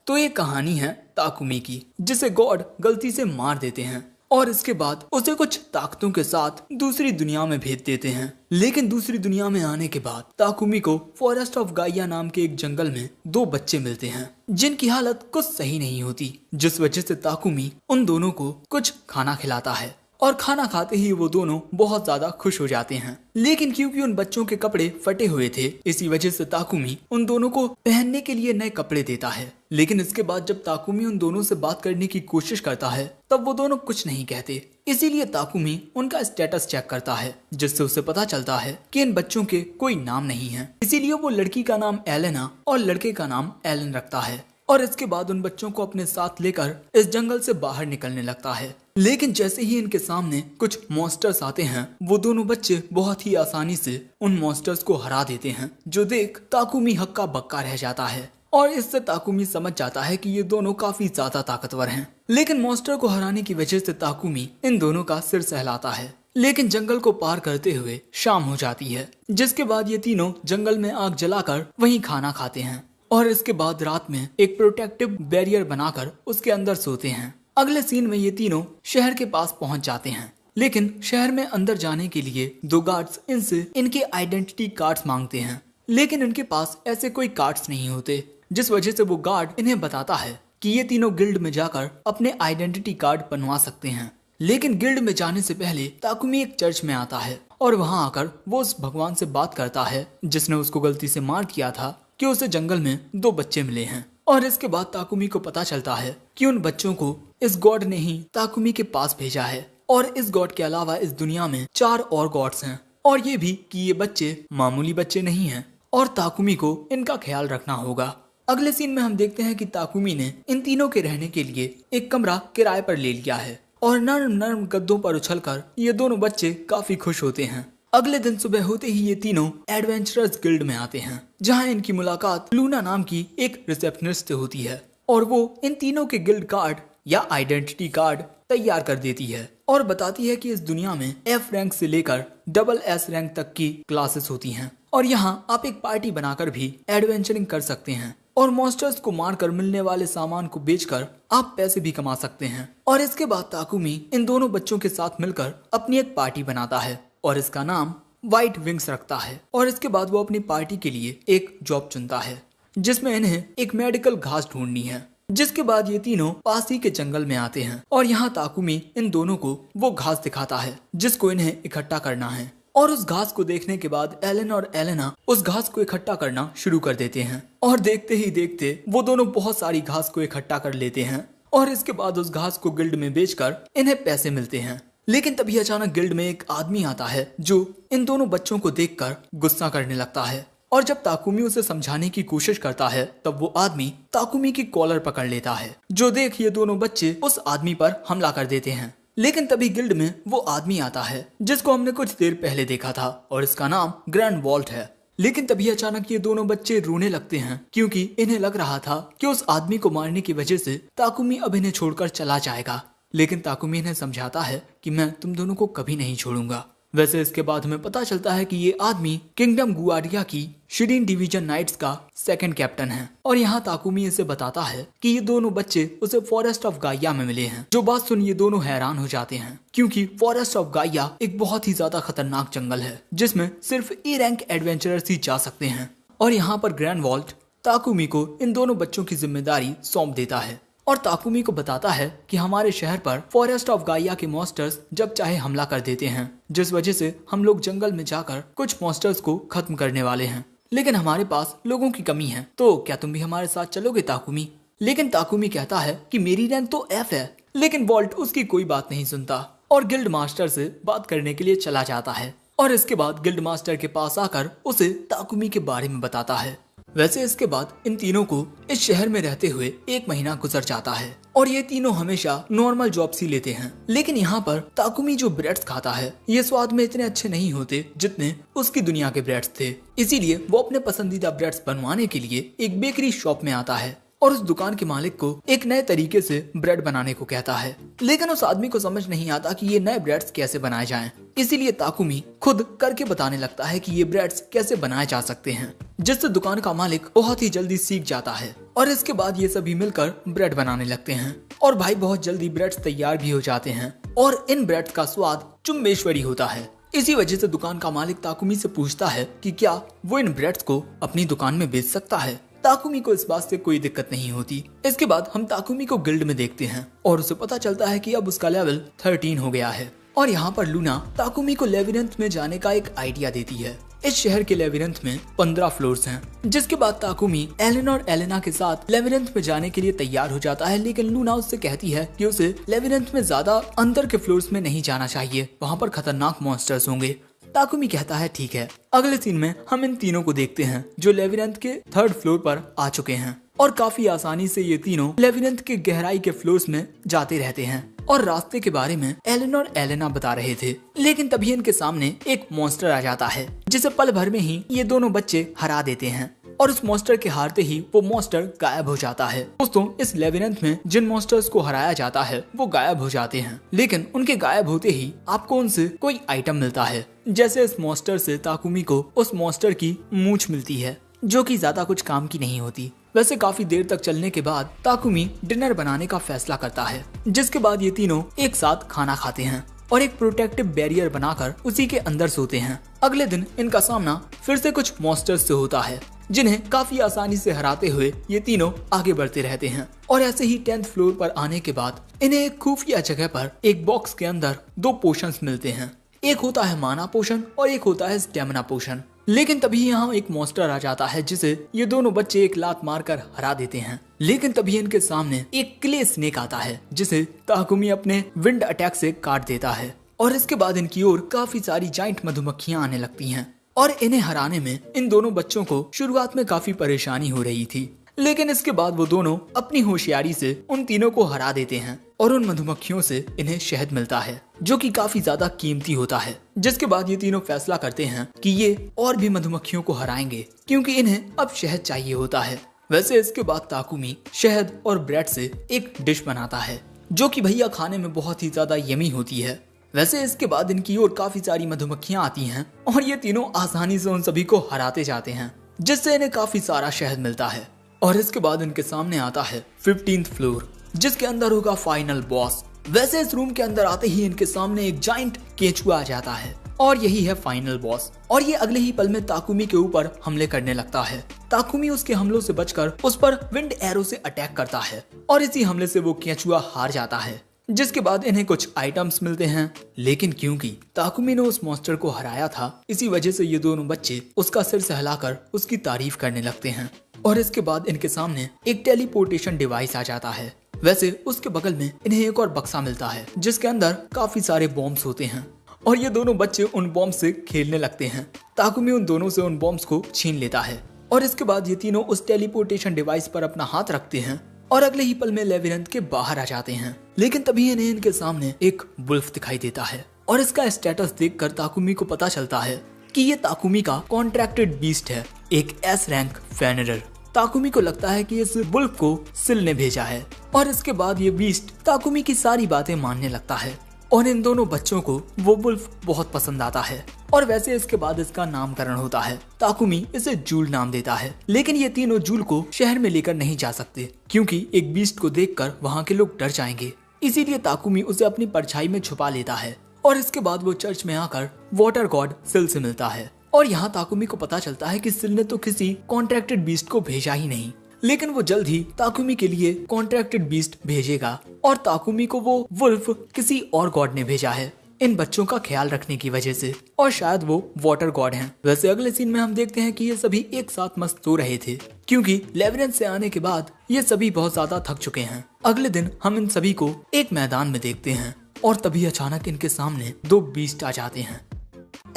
तो ये कहानी है ताकुमी की, जिसे गॉड गलती से मार देते हैं और इसके बाद उसे कुछ ताकतों के साथ दूसरी दुनिया में भेज देते हैं। लेकिन दूसरी दुनिया में आने के बाद ताकुमी को फॉरेस्ट ऑफ गाइया नाम के एक जंगल में दो बच्चे मिलते हैं जिनकी हालत कुछ सही नहीं होती, जिस वजह से ताकुमी उन दोनों को कुछ खाना खिलाता है और खाना खाते ही वो दोनों बहुत ज्यादा खुश हो जाते हैं। लेकिन क्योंकि उन बच्चों के कपड़े फटे हुए थे, इसी वजह से ताकुमी उन दोनों को पहनने के लिए नए कपड़े देता है। लेकिन इसके बाद जब ताकुमी उन दोनों से बात करने की कोशिश करता है तब वो दोनों कुछ नहीं कहते। इसीलिए ताकुमी उनका स्टेटस चेक करता है, जिससे उसे पता चलता है कि इन बच्चों के कोई नाम नहीं है। इसीलिए वो लड़की का नाम एलेना और लड़के का नाम एलन रखता है और इसके बाद उन बच्चों को अपने साथ लेकर इस जंगल से बाहर निकलने लगता है। लेकिन जैसे ही इनके सामने कुछ मॉन्स्टर्स आते हैं, वो दोनों बच्चे बहुत ही आसानी से उन मॉन्स्टर्स को हरा देते हैं, जो देख ताकुमी हक्का बक्का रह जाता है और इससे ताकुमी समझ जाता है कि ये दोनों काफी ज्यादा ताकतवर हैं। लेकिन मॉन्स्टर को हराने की वजह से ताकुमी इन दोनों का सिर सहलाता है। लेकिन जंगल को पार करते हुए शाम हो जाती है, जिसके बाद ये तीनों जंगल में आग जलाकर वहीं खाना खाते हैं और इसके बाद रात में एक प्रोटेक्टिव बैरियर बनाकर उसके अंदर सोते हैं। अगले सीन में ये तीनों शहर के पास पहुंच जाते हैं, लेकिन शहर में अंदर जाने के लिए दो गार्ड्स इनसे इनके आइडेंटिटी कार्ड्स मांगते हैं। लेकिन इनके पास ऐसे कोई कार्ड्स नहीं होते, जिस वजह से वो गार्ड इन्हें बताता है कि ये तीनों गिल्ड में जाकर अपने आइडेंटिटी कार्ड बनवा सकते हैं। लेकिन गिल्ड में जाने से पहले ताकुमी एक चर्च में आता है और वहां आकर वो उस भगवान से बात करता है जिसने उसको गलती से मार किया था कि उसे जंगल में दो बच्चे मिले हैं। और इसके बाद ताकुमी को पता चलता है कि उन बच्चों को इस गॉड ने ही ताकुमी के पास भेजा है और इस गॉड के अलावा इस दुनिया में 4 और गॉड्स हैं और ये भी कि ये बच्चे मामूली बच्चे नहीं हैं और ताकुमी को इनका ख्याल रखना होगा। अगले सीन में हम देखते हैं कि ताकुमी ने इन तीनों के रहने के लिए एक कमरा किराए पर ले लिया है और नर्म नर्म गद्दों पर उछलकर ये दोनों बच्चे काफी खुश होते हैं। अगले दिन सुबह होते ही ये तीनों एडवेंचरर्स गिल्ड में आते हैं, जहां इनकी मुलाकात लूना नाम की एक रिसेप्शनिस्ट से होती है और वो इन तीनों के गिल्ड कार्ड या आइडेंटिटी कार्ड तैयार कर देती है और बताती है कि इस दुनिया में F रैंक से लेकर SS रैंक तक की क्लासेस होती हैं और यहाँ आप एक पार्टी बनाकर भी एडवेंचरिंग कर सकते हैं और मॉन्स्टर्स को मारकर मिलने वाले सामान को बेचकर आप पैसे भी कमा सकते हैं। और इसके बाद ताकुमी इन दोनों बच्चों के साथ मिलकर अपनी एक पार्टी बनाता है और इसका नाम व्हाइट विंग्स रखता है और इसके बाद वो अपनी पार्टी के लिए एक जॉब चुनता है जिसमें इन्हें एक मेडिकल घास ढूंढनी है। जिसके बाद ये तीनों पास ही के जंगल में आते हैं और यहाँ ताकुमी इन दोनों को वो घास दिखाता है जिसको इन्हें इकट्ठा करना है और उस घास को देखने के बाद एलन और एलेना उस घास को इकट्ठा करना शुरू कर देते हैं और देखते ही देखते वो दोनों बहुत सारी घास को इकट्ठा कर लेते हैं और इसके बाद उस घास को गिल्ड में बेचकर इन्हें पैसे मिलते हैं। लेकिन तभी अचानक गिल्ड में एक आदमी आता है जो इन दोनों बच्चों को देखकर गुस्सा करने लगता है और जब ताकुमी उसे समझाने की कोशिश करता है तब वो आदमी ताकुमी की कॉलर पकड़ लेता है, जो देख ये दोनों बच्चे उस आदमी पर हमला कर देते हैं। लेकिन तभी गिल्ड में वो आदमी आता है जिसको हमने कुछ देर पहले देखा था और इसका नाम ग्रैंड वॉल्ट है। लेकिन तभी अचानक ये दोनों बच्चे रोने लगते हैं क्योंकि इन्हें लग रहा था कि उस आदमी को मारने की वजह से ताकुमी अब इन्हें छोड़कर चला जाएगा। लेकिन ताकुमी इन्हें समझाता है कि मैं तुम दोनों को कभी नहीं छोड़ूंगा। वैसे इसके बाद हमें पता चलता है कि ये आदमी किंगडम गुआर्डिया की शिरीन डिवीजन नाइट्स का सेकंड कैप्टन है और यहाँ ताकुमी इसे बताता है कि ये दोनों बच्चे उसे फॉरेस्ट ऑफ गाइया में मिले हैं। जो बात सुन ये दोनों हैरान हो जाते हैं क्योंकि फॉरेस्ट ऑफ गाइया एक बहुत ही ज्यादा खतरनाक जंगल है जिसमें सिर्फ ए रैंक एडवेंचरर्स ही जा सकते हैं। और यहाँ पर ग्रैंड वॉल्ट ताकुमी को इन दोनों बच्चों की जिम्मेदारी सौंप देता है और ताकुमी को बताता है कि हमारे शहर पर फॉरेस्ट ऑफ गाइया के मॉन्स्टर्स जब चाहे हमला कर देते हैं, जिस वजह से हम लोग जंगल में जाकर कुछ मॉन्स्टर्स को खत्म करने वाले हैं। लेकिन हमारे पास लोगों की कमी है, तो क्या तुम भी हमारे साथ चलोगे ताकुमी? लेकिन ताकुमी कहता है कि मेरी रैंक तो F है। लेकिन वॉल्ट उसकी कोई बात नहीं सुनता और गिल्ड मास्टर से बात करने के लिए चला जाता है और इसके बाद गिल्ड मास्टर के पास आकर उसे ताकुमी के बारे में बताता है। वैसे इसके बाद इन तीनों को इस शहर में रहते हुए 1 महीना गुजर जाता है और ये तीनों हमेशा नॉर्मल जॉब्स ही लेते हैं। लेकिन यहाँ पर ताकुमी जो ब्रेड्स खाता है ये स्वाद में इतने अच्छे नहीं होते जितने उसकी दुनिया के ब्रेड्स थे। इसीलिए वो अपने पसंदीदा ब्रेड्स बनवाने के लिए एक बेकरी शॉप में आता है और उस दुकान के मालिक को एक नए तरीके से ब्रेड बनाने को कहता है। लेकिन उस आदमी को समझ नहीं आता कि ये नए ब्रेड्स कैसे बनाए जाएं। इसीलिए ताकुमी खुद करके बताने लगता है कि ये ब्रेड्स कैसे बनाए जा सकते हैं, जिससे दुकान का मालिक बहुत ही जल्दी सीख जाता है और इसके बाद ये सभी मिलकर ब्रेड बनाने लगते हैं और भाई बहुत जल्दी ब्रेड्स तैयार भी हो जाते हैं और इन ब्रेड्स का स्वाद चुम्बेश्वरी होता है। इसी वजह से दुकान का मालिक ताकुमी से पूछता है कि क्या वो इन ब्रेड्स को अपनी दुकान में बेच सकता है। ताकुमी को इस बात से कोई दिक्कत नहीं होती। इसके बाद हम ताकुमी को गिल्ड में देखते हैं और उसे पता चलता है कि अब उसका लेवल 13 हो गया है। और यहाँ पर लूना ताकुमी को लेविरेंथ में जाने का एक आइडिया देती है। इस शहर के लेविरेंथ में 15 फ्लोर्स हैं, जिसके बाद ताकुमी एलेन और एलेना के साथ लेविरेंथ में जाने के लिए तैयार हो जाता है। लेकिन लूना उससे कहती है कि उसे लेविरेंथ में ज्यादा अंदर के फ्लोर्स में नहीं जाना चाहिए, वहाँ पर खतरनाक मॉन्स्टर्स होंगे। ताकुमी कहता है ठीक है। अगले सीन में हम इन तीनों को देखते हैं जो लेविरेंथ के 3rd फ्लोर पर आ चुके हैं और काफी आसानी से ये तीनों लेविरेंथ के गहराई के फ्लोर्स में जाते रहते हैं और रास्ते के बारे में एलेन और एलेना बता रहे थे। लेकिन तभी इनके सामने एक मॉन्स्टर आ जाता है जिसे पल भर में ही ये दोनों बच्चे हरा देते हैं और उस मॉन्स्टर के हारते ही वो मॉन्स्टर गायब हो जाता है। दोस्तों, इस लेविरेंथ में जिन मॉन्स्टर्स को हराया जाता है वो गायब हो जाते हैं, लेकिन उनके गायब होते ही आपको उनसे कोई आइटम मिलता है। जैसे इस मॉन्स्टर से ताकुमी को उस मॉन्स्टर की मूंछ मिलती है जो कि ज्यादा कुछ काम की नहीं होती। वैसे काफी देर तक चलने के बाद ताकुमी डिनर बनाने का फैसला करता है, जिसके बाद ये तीनों एक साथ खाना खाते हैं और एक प्रोटेक्टिव बैरियर बनाकर उसी के अंदर सोते हैं। अगले दिन इनका सामना फिर से कुछ मॉन्स्टर्स से होता है जिन्हें काफी आसानी से हराते हुए ये तीनों आगे बढ़ते रहते हैं। और ऐसे ही 10th फ्लोर पर आने के बाद इन्हें एक खुफिया जगह पर एक बॉक्स के अंदर 2 पोशंस मिलते हैं। एक होता है माना पोशन और एक होता है स्टेमिना पोशन। लेकिन तभी यहाँ एक मॉन्स्टर आ जाता है जिसे ये दोनों बच्चे एक लात मारकर हरा देते हैं। लेकिन तभी इनके सामने एक क्ले स्नेक आता है जिसे ताकुमी अपने विंड अटैक से काट देता है और इसके बाद इनकी ओर काफी सारी जाइंट मधुमक्खियां आने लगती हैं और इन्हें हराने में इन दोनों बच्चों को शुरुआत में काफी परेशानी हो रही थी। लेकिन इसके बाद वो दोनों अपनी होशियारी से उन तीनों को हरा देते हैं और उन मधुमक्खियों से इन्हें शहद मिलता है जो कि काफी ज्यादा कीमती होता है। जिसके बाद ये तीनों फैसला करते हैं कि ये और भी मधुमक्खियों को हराएंगे क्योंकि इन्हें अब शहद चाहिए होता है। वैसे इसके बाद ताकुमी शहद और ब्रेड से एक डिश बनाता है जो कि भैया खाने में बहुत ही ज्यादा यमी होती है। वैसे इसके बाद इनकी ओर काफी सारी मधुमक्खियां आती हैं और ये तीनों आसानी से उन सभी को हराते जाते हैं जिससे इन्हें काफी सारा शहद मिलता है। और इसके बाद इनके सामने आता है 15th फ्लोर जिसके अंदर होगा फाइनल बॉस। वैसे इस रूम के अंदर आते ही इनके सामने एक जाइंट केचुआ आ जाता है और यही है फाइनल बॉस। और ये अगले ही पल में ताकुमी के ऊपर हमले करने लगता है। ताकुमी उसके हमलों से बचकर उस पर विंड एरो से अटैक करता है और इसी हमले से वो केचुआ हार जाता है। जिसके बाद इन्हें कुछ आइटम्स मिलते हैं। लेकिन क्योंकि ताकुमी ने उस मॉन्स्टर को हराया था इसी वजह से ये दोनों बच्चे उसका सिर सहलाकर उसकी तारीफ करने लगते हैं। और इसके बाद इनके सामने एक टेलीपोर्टेशन डिवाइस आ जाता है। वैसे उसके बगल में इन्हें एक और बक्सा मिलता है जिसके अंदर काफी सारे बॉम्ब्स होते हैं और ये दोनों बच्चे उन बॉम्ब से खेलने लगते हैं। ताकुमी उन दोनों से उन बॉम्ब्स को छीन लेता है और इसके बाद ये तीनों उस टेलीपोर्टेशन डिवाइस पर अपना हाथ रखते हैं और अगले ही पल में लेविरेंथ के बाहर आ जाते हैं। लेकिन तभी इन्हें इनके सामने एक वुल्फ दिखाई देता है और इसका स्टेटस देखकर ताकुमी को पता चलता है कि ये ताकुमी का कॉन्ट्रैक्टेड बीस्ट है, एक S रैंक फेनरर। ताकुमी को लगता है कि इस वुल्फ को सिल ने भेजा है और इसके बाद ये बीस्ट ताकुमी की सारी बातें मानने लगता है और इन दोनों बच्चों को वो वुल्फ बहुत पसंद आता है। और वैसे इसके बाद इसका नामकरण होता है। ताकुमी इसे जूल नाम देता है। लेकिन ये तीनों जूल को शहर में लेकर नहीं जा सकते क्योंकि एक बीस्ट को देखकर वहाँ के लोग डर जाएंगे। इसीलिए ताकुमी उसे अपनी परछाई में छुपा लेता है और इसके बाद वो चर्च में आकर वाटर गॉड सिल से मिलता है। और यहाँ ताकुमी को पता चलता है कि सिल ने तो किसी कॉन्ट्रैक्टेड बीस्ट को भेजा ही नहीं, लेकिन वो जल्द ही ताकुमी के लिए कॉन्ट्रैक्टेड बीस्ट भेजेगा और ताकुमी को वो वुल्फ किसी और गॉड ने भेजा है इन बच्चों का ख्याल रखने की वजह से और शायद वो वाटर गॉड हैं। वैसे अगले सीन में हम देखते हैं कि ये सभी एक साथ मस्त सो रहे थे क्योंकि लेविरेंथ से आने के बाद ये सभी बहुत ज्यादा थक चुके हैं। अगले दिन हम इन सभी को एक मैदान में देखते हैं और तभी अचानक इनके सामने 2 बीस्ट आ जाते हैं,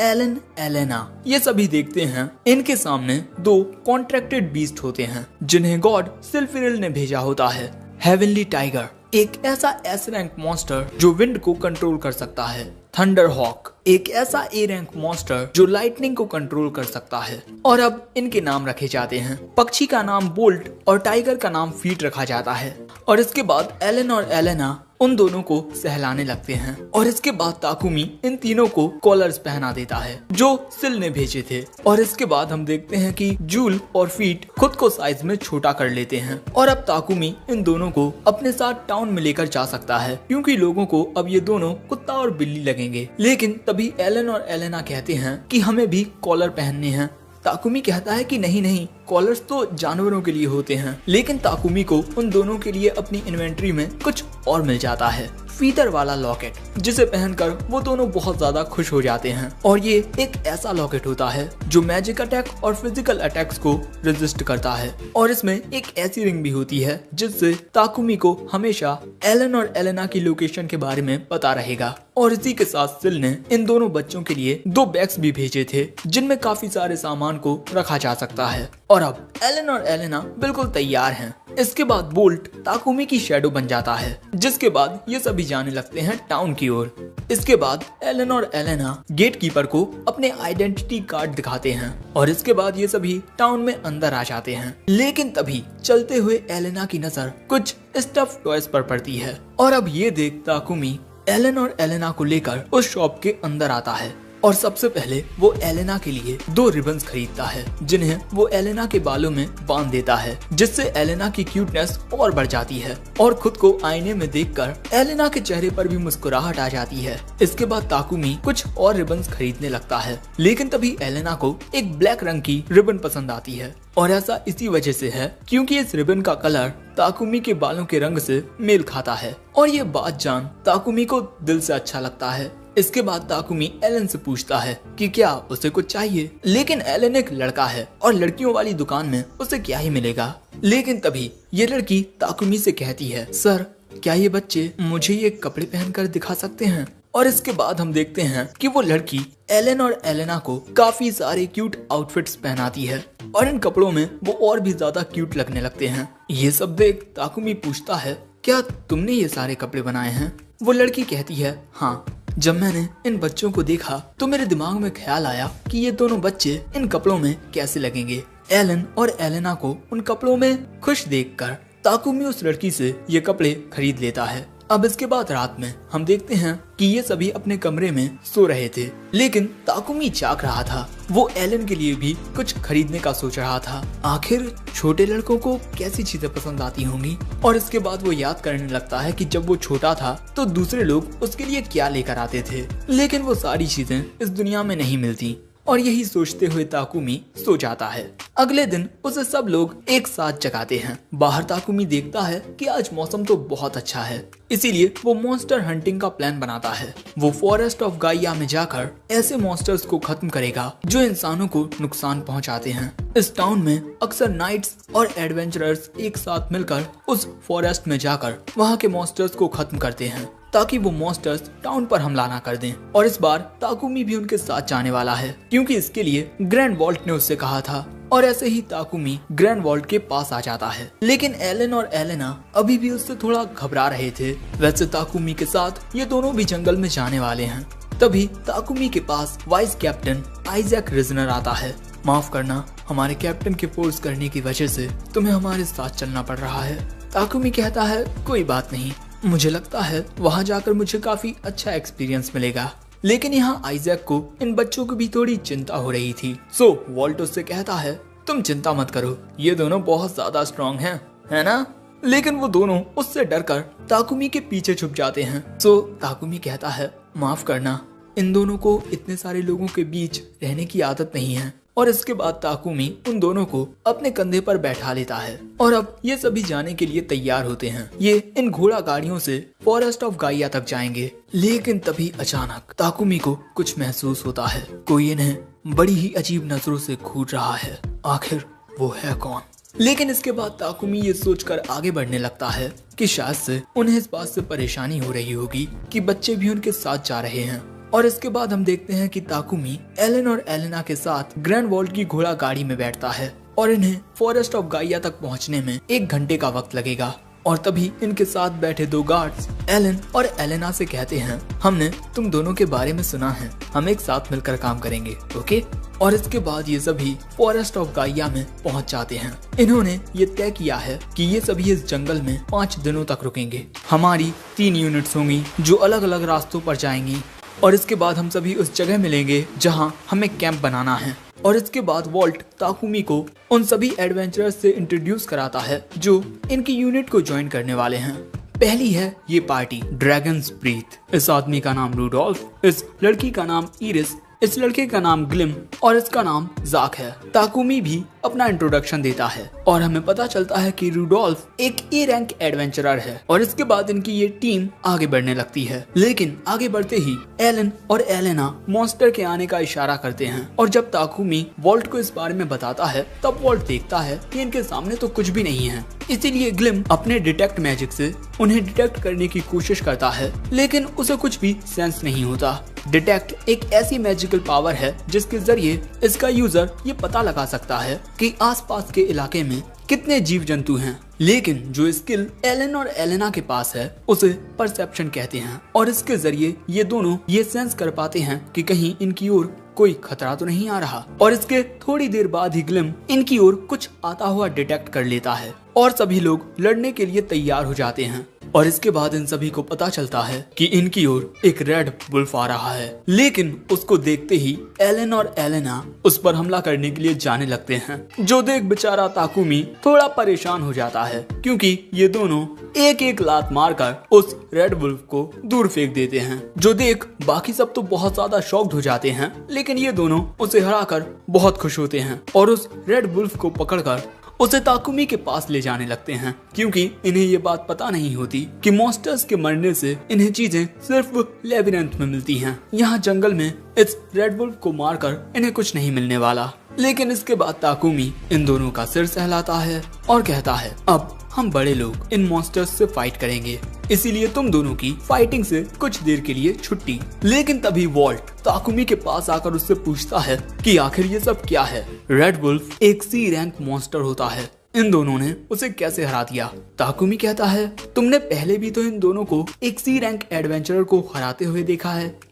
एलन एलेना। ये सभी देखते हैं इनके सामने 2 कॉन्ट्रैक्टेड बीस्ट होते हैं जिन्हें गॉड सिल्फिरिल ने भेजा होता है। हेवनली टाइगर, एक ऐसा S रैंक मॉन्स्टर जो विंड को कंट्रोल कर सकता है। थंडर हॉक, एक ऐसा A रैंक मॉन्स्टर जो लाइटनिंग को कंट्रोल कर सकता है। और अब इनके नाम रखे जाते हैं। पक्षी का नाम बोल्ट और टाइगर का नाम फीट रखा जाता है। और इसके बाद एलन और एलेना उन दोनों को सहलाने लगते हैं और इसके बाद ताकुमी इन तीनों को कॉलर्स पहना देता है जो सिल ने भेजे थे। और इसके बाद हम देखते हैं कि जूल और फीट खुद को साइज में छोटा कर लेते हैं और अब ताकुमी इन दोनों को अपने साथ टाउन में लेकर जा सकता है क्योंकि लोगों को अब ये दोनों कुत्ता और बिल्ली लगेंगे। लेकिन तभी एलन और एलेना कहते हैं कि हमें भी कॉलर पहनने हैं। ताकुमी कहता है कि नहीं नहीं, कॉलर्स तो जानवरों के लिए होते हैं। लेकिन ताकुमी को उन दोनों के लिए अपनी इन्वेंट्री में कुछ और मिल जाता है, फीदर वाला लॉकेट, जिसे पहनकर वो दोनों बहुत ज्यादा खुश हो जाते हैं। और ये एक ऐसा लॉकेट होता है जो मैजिक अटैक और फिजिकल अटैक्स को रेजिस्ट करता है। और इसमें एक ऐसी रिंग भी होती है जिससे ताकुमी को हमेशा एलन और एलेना की लोकेशन के बारे में पता रहेगा। और इसी के साथ सिल ने इन दोनों बच्चों के लिए 2 बैग्स भी भेजे थे जिनमें काफी सारे सामान को रखा जा सकता है। और अब एलन और एलेना बिल्कुल तैयार हैं। इसके बाद बोल्ट ताकुमी की शैडो बन जाता है, जिसके बाद ये सभी जाने लगते हैं टाउन की ओर। इसके बाद एलन और एलेना गेट कीपर को अपने आइडेंटिटी कार्ड दिखाते हैं और इसके बाद ये सभी टाउन में अंदर आ जाते हैं। लेकिन तभी चलते हुए एलेना की नजर कुछ स्टफ टॉयज पर पड़ती है और अब ये देख ताकुमी एलन और एलेना को लेकर उस शॉप के अंदर आता है और सबसे पहले वो एलेना के लिए 2 रिबन्स खरीदता है जिन्हें वो एलेना के बालों में बांध देता है, जिससे एलेना की क्यूटनेस और बढ़ जाती है और खुद को आईने में देखकर एलेना के चेहरे पर भी मुस्कुराहट आ जाती है। इसके बाद ताकुमी कुछ और रिबन्स खरीदने लगता है, लेकिन तभी एलेना को एक ब्लैक रंग की रिबन पसंद आती है और ऐसा इसी वजह से है क्योंकि इस रिबन का कलर ताकुमी के बालों के रंग से मेल खाता है और ये बात जान ताकुमी को दिल से अच्छा लगता है। इसके बाद ताकुमी एलन से पूछता है कि क्या उसे कुछ चाहिए, लेकिन एलन एक लड़का है और लड़कियों वाली दुकान में उसे क्या ही मिलेगा। लेकिन तभी ये लड़की ताकुमी से कहती है, सर क्या ये बच्चे मुझे ये कपड़े पहनकर दिखा सकते हैं। और इसके बाद हम देखते हैं कि वो लड़की एलन और एलेना को काफी सारे क्यूट आउटफिट्स पहनाती है और इन कपड़ों में वो और भी ज्यादा क्यूट लगने लगते हैं। ये सब देख ताकुमी पूछता है, क्या तुमने ये सारे कपड़े बनाए हैं? वो लड़की कहती है, हाँ, जब मैंने इन बच्चों को देखा तो मेरे दिमाग में ख्याल आया कि ये दोनों बच्चे इन कपड़ों में कैसे लगेंगे। एलन और एलेना को उन कपड़ों में खुश देखकर ताकुमी उस लड़की से ये कपड़े खरीद लेता है। अब इसके बाद रात में हम देखते हैं कि ये सभी अपने कमरे में सो रहे थे, लेकिन ताकुमी जाग रहा था। वो एलन के लिए भी कुछ खरीदने का सोच रहा था। आखिर छोटे लड़कों को कैसी चीजें पसंद आती होंगी। और इसके बाद वो याद करने लगता है कि जब वो छोटा था तो दूसरे लोग उसके लिए क्या लेकर आते थे, लेकिन वो सारी चीजें इस दुनिया में नहीं मिलती। और यही सोचते हुए ताकुमी सो जाता है। अगले दिन उसे सब लोग एक साथ जगाते हैं। बाहर ताकुमी देखता है कि आज मौसम तो बहुत अच्छा है, इसीलिए वो मॉन्स्टर हंटिंग का प्लान बनाता है। वो फॉरेस्ट ऑफ गाइया में जाकर ऐसे मॉन्स्टर्स को खत्म करेगा जो इंसानों को नुकसान पहुंचाते हैं। इस टाउन में अक्सर नाइट्स और एडवेंचरर्स एक साथ मिलकर उस फॉरेस्ट में जाकर वहाँ के मॉन्स्टर्स को खत्म करते हैं ताकि वो मॉन्स्टर्स टाउन पर हमला ना कर दें। और इस बार ताकुमी भी उनके साथ जाने वाला है क्योंकि इसके लिए ग्रैंड वॉल्ट ने उससे कहा था। और ऐसे ही ताकुमी ग्रैंड वॉल्ट के पास आ जाता है, लेकिन एलन और एलेना अभी भी उससे थोड़ा घबरा रहे थे। वैसे ताकुमी के साथ ये दोनों भी जंगल में जाने वाले हैं। तभी ताकुमी के पास वाइस कैप्टन आइजैक रिजनर आता है। माफ करना, हमारे कैप्टन के फोर्स करने की वजह से तुम्हें हमारे साथ चलना पड़ रहा है। ताकुमी कहता है, कोई बात नहीं, मुझे लगता है वहाँ जाकर मुझे काफी अच्छा एक्सपीरियंस मिलेगा। लेकिन यहाँ आइजैक को इन बच्चों की भी थोड़ी चिंता हो रही थी। सो वॉल्ट उससे कहता है, तुम चिंता मत करो, ये दोनों बहुत ज्यादा स्ट्रॉन्ग हैं, है ना? लेकिन वो दोनों उससे डरकर ताकुमी के पीछे छुप जाते हैं। सो ताकुमी कहता है, माफ करना, इन दोनों को इतने सारे लोगों के बीच रहने की आदत नहीं है। और इसके बाद ताकुमी उन दोनों को अपने कंधे पर बैठा लेता है और अब ये सभी जाने के लिए तैयार होते हैं। ये इन घोड़ा गाड़ियों से फॉरेस्ट ऑफ गाइया तक जाएंगे। लेकिन तभी अचानक ताकुमी को कुछ महसूस होता है, कोई इन्हें बड़ी ही अजीब नजरों से घूर रहा है। आखिर वो है कौन? लेकिन इसके बाद ताकुमी ये सोचकर आगे बढ़ने लगता है कि शायद से उन्हें इस बात से परेशानी हो रही होगी कि बच्चे भी उनके साथ जा रहे हैं। और इसके बाद हम देखते हैं कि ताकुमी एलन और एलेना के साथ ग्रैंड वॉल्ट की घोड़ा गाड़ी में बैठता है और इन्हें फॉरेस्ट ऑफ गाइया तक पहुंचने में 1 घंटे का वक्त लगेगा। और तभी इनके साथ बैठे 2 गार्ड्स एलन और एलेना से कहते हैं, हमने तुम दोनों के बारे में सुना है, हम एक साथ मिलकर काम करेंगे, ओके? और इसके बाद ये सभी फॉरेस्ट ऑफ गाइया में पहुंच जाते हैं। इन्होंने ये तय किया है कि ये सभी इस जंगल में 5 दिनों तक रुकेंगे। हमारी 3 यूनिट्स होंगी जो अलग अलग रास्तों पर जाएंगी और इसके बाद हम सभी उस जगह मिलेंगे जहां हमें कैंप बनाना है। और इसके बाद वॉल्ट ताकुमी को उन सभी एडवेंचरर्स से इंट्रोड्यूस कराता है जो इनकी यूनिट को ज्वाइन करने वाले हैं। पहली है ये पार्टी ड्रैगन्स ब्रीथ। इस आदमी का नाम रूडोल्फ, इस लड़की का नाम इरिस, इस लड़के का नाम ग्लिम और इसका नाम जाक है। ताकुमी भी अपना इंट्रोडक्शन देता है और हमें पता चलता है कि रूडोल्फ एक ए रैंक एडवेंचरर है। और इसके बाद इनकी ये टीम आगे बढ़ने लगती है, लेकिन आगे बढ़ते ही एलन और एलेना मॉन्स्टर के आने का इशारा करते हैं। और जब ताकुमी वॉल्ट को इस बारे में बताता है तब वॉल्ट देखता है कि इनके सामने तो कुछ भी नहीं है। इसीलिए ग्लिम अपने डिटेक्ट मैजिक से उन्हें डिटेक्ट करने की कोशिश करता है, लेकिन उसे कुछ भी सेंस नहीं होता। डिटेक्ट एक ऐसी मैजिकल पावर है जिसके जरिए इसका यूजर ये पता लगा सकता है कि आसपास के इलाके में कितने जीव जंतु हैं। लेकिन जो स्किल एलन और एलेना के पास है उसे परसेप्शन कहते हैं और इसके जरिए ये दोनों ये सेंस कर पाते हैं कि कहीं इनकी ओर कोई खतरा तो नहीं आ रहा। और इसके थोड़ी देर बाद ही ग्लिम इनकी ओर कुछ आता हुआ डिटेक्ट कर लेता है और सभी लोग लड़ने के लिए तैयार हो जाते हैं। और इसके बाद इन सभी को पता चलता है कि इनकी ओर एक रेड वुल्फ आ रहा है, लेकिन उसको देखते ही एलन और एलेना उस पर हमला करने के लिए जाने लगते हैं। जो देख बेचारा ताकुमी थोड़ा परेशान हो जाता है क्योंकि ये दोनों एक एक लात मारकर उस रेड वुल्फ को दूर फेंक देते हैं। जो देख बाकी सब तो बहुत ज्यादा शॉक्ड हो जाते हैं, लेकिन ये दोनों उसे हराकर बहुत खुश होते हैं और उस रेड वुल्फ को पकड़कर उसे ताकुमी के पास ले जाने लगते हैं, क्योंकि इन्हें ये बात पता नहीं होती कि मॉन्स्टर्स के मरने से इन्हें चीजें सिर्फ लेबिरिंथ में मिलती हैं। यहाँ जंगल में इस रेड वुल्फ को मारकर इन्हें कुछ नहीं मिलने वाला। लेकिन इसके बाद ताकुमी इन दोनों का सिर सहलाता है और कहता है अब हम बड़े लोग इन मॉन्स्टर्स से फाइट करेंगे, इसीलिए तुम दोनों की फाइटिंग से कुछ देर के लिए छुट्टी। लेकिन तभी वॉल्ट ताकुमी के पास आकर उससे पूछता है कि आखिर ये सब क्या है। रेड वुल्फ एक सी रैंक मॉन्स्टर होता है, इन दोनों ने उसे कैसे हरा दिया। ताकुमी कहता है तुमने पहले भी तो इन दोनों को एक सी रैंक एडवेंचरर को हराते हुए देखा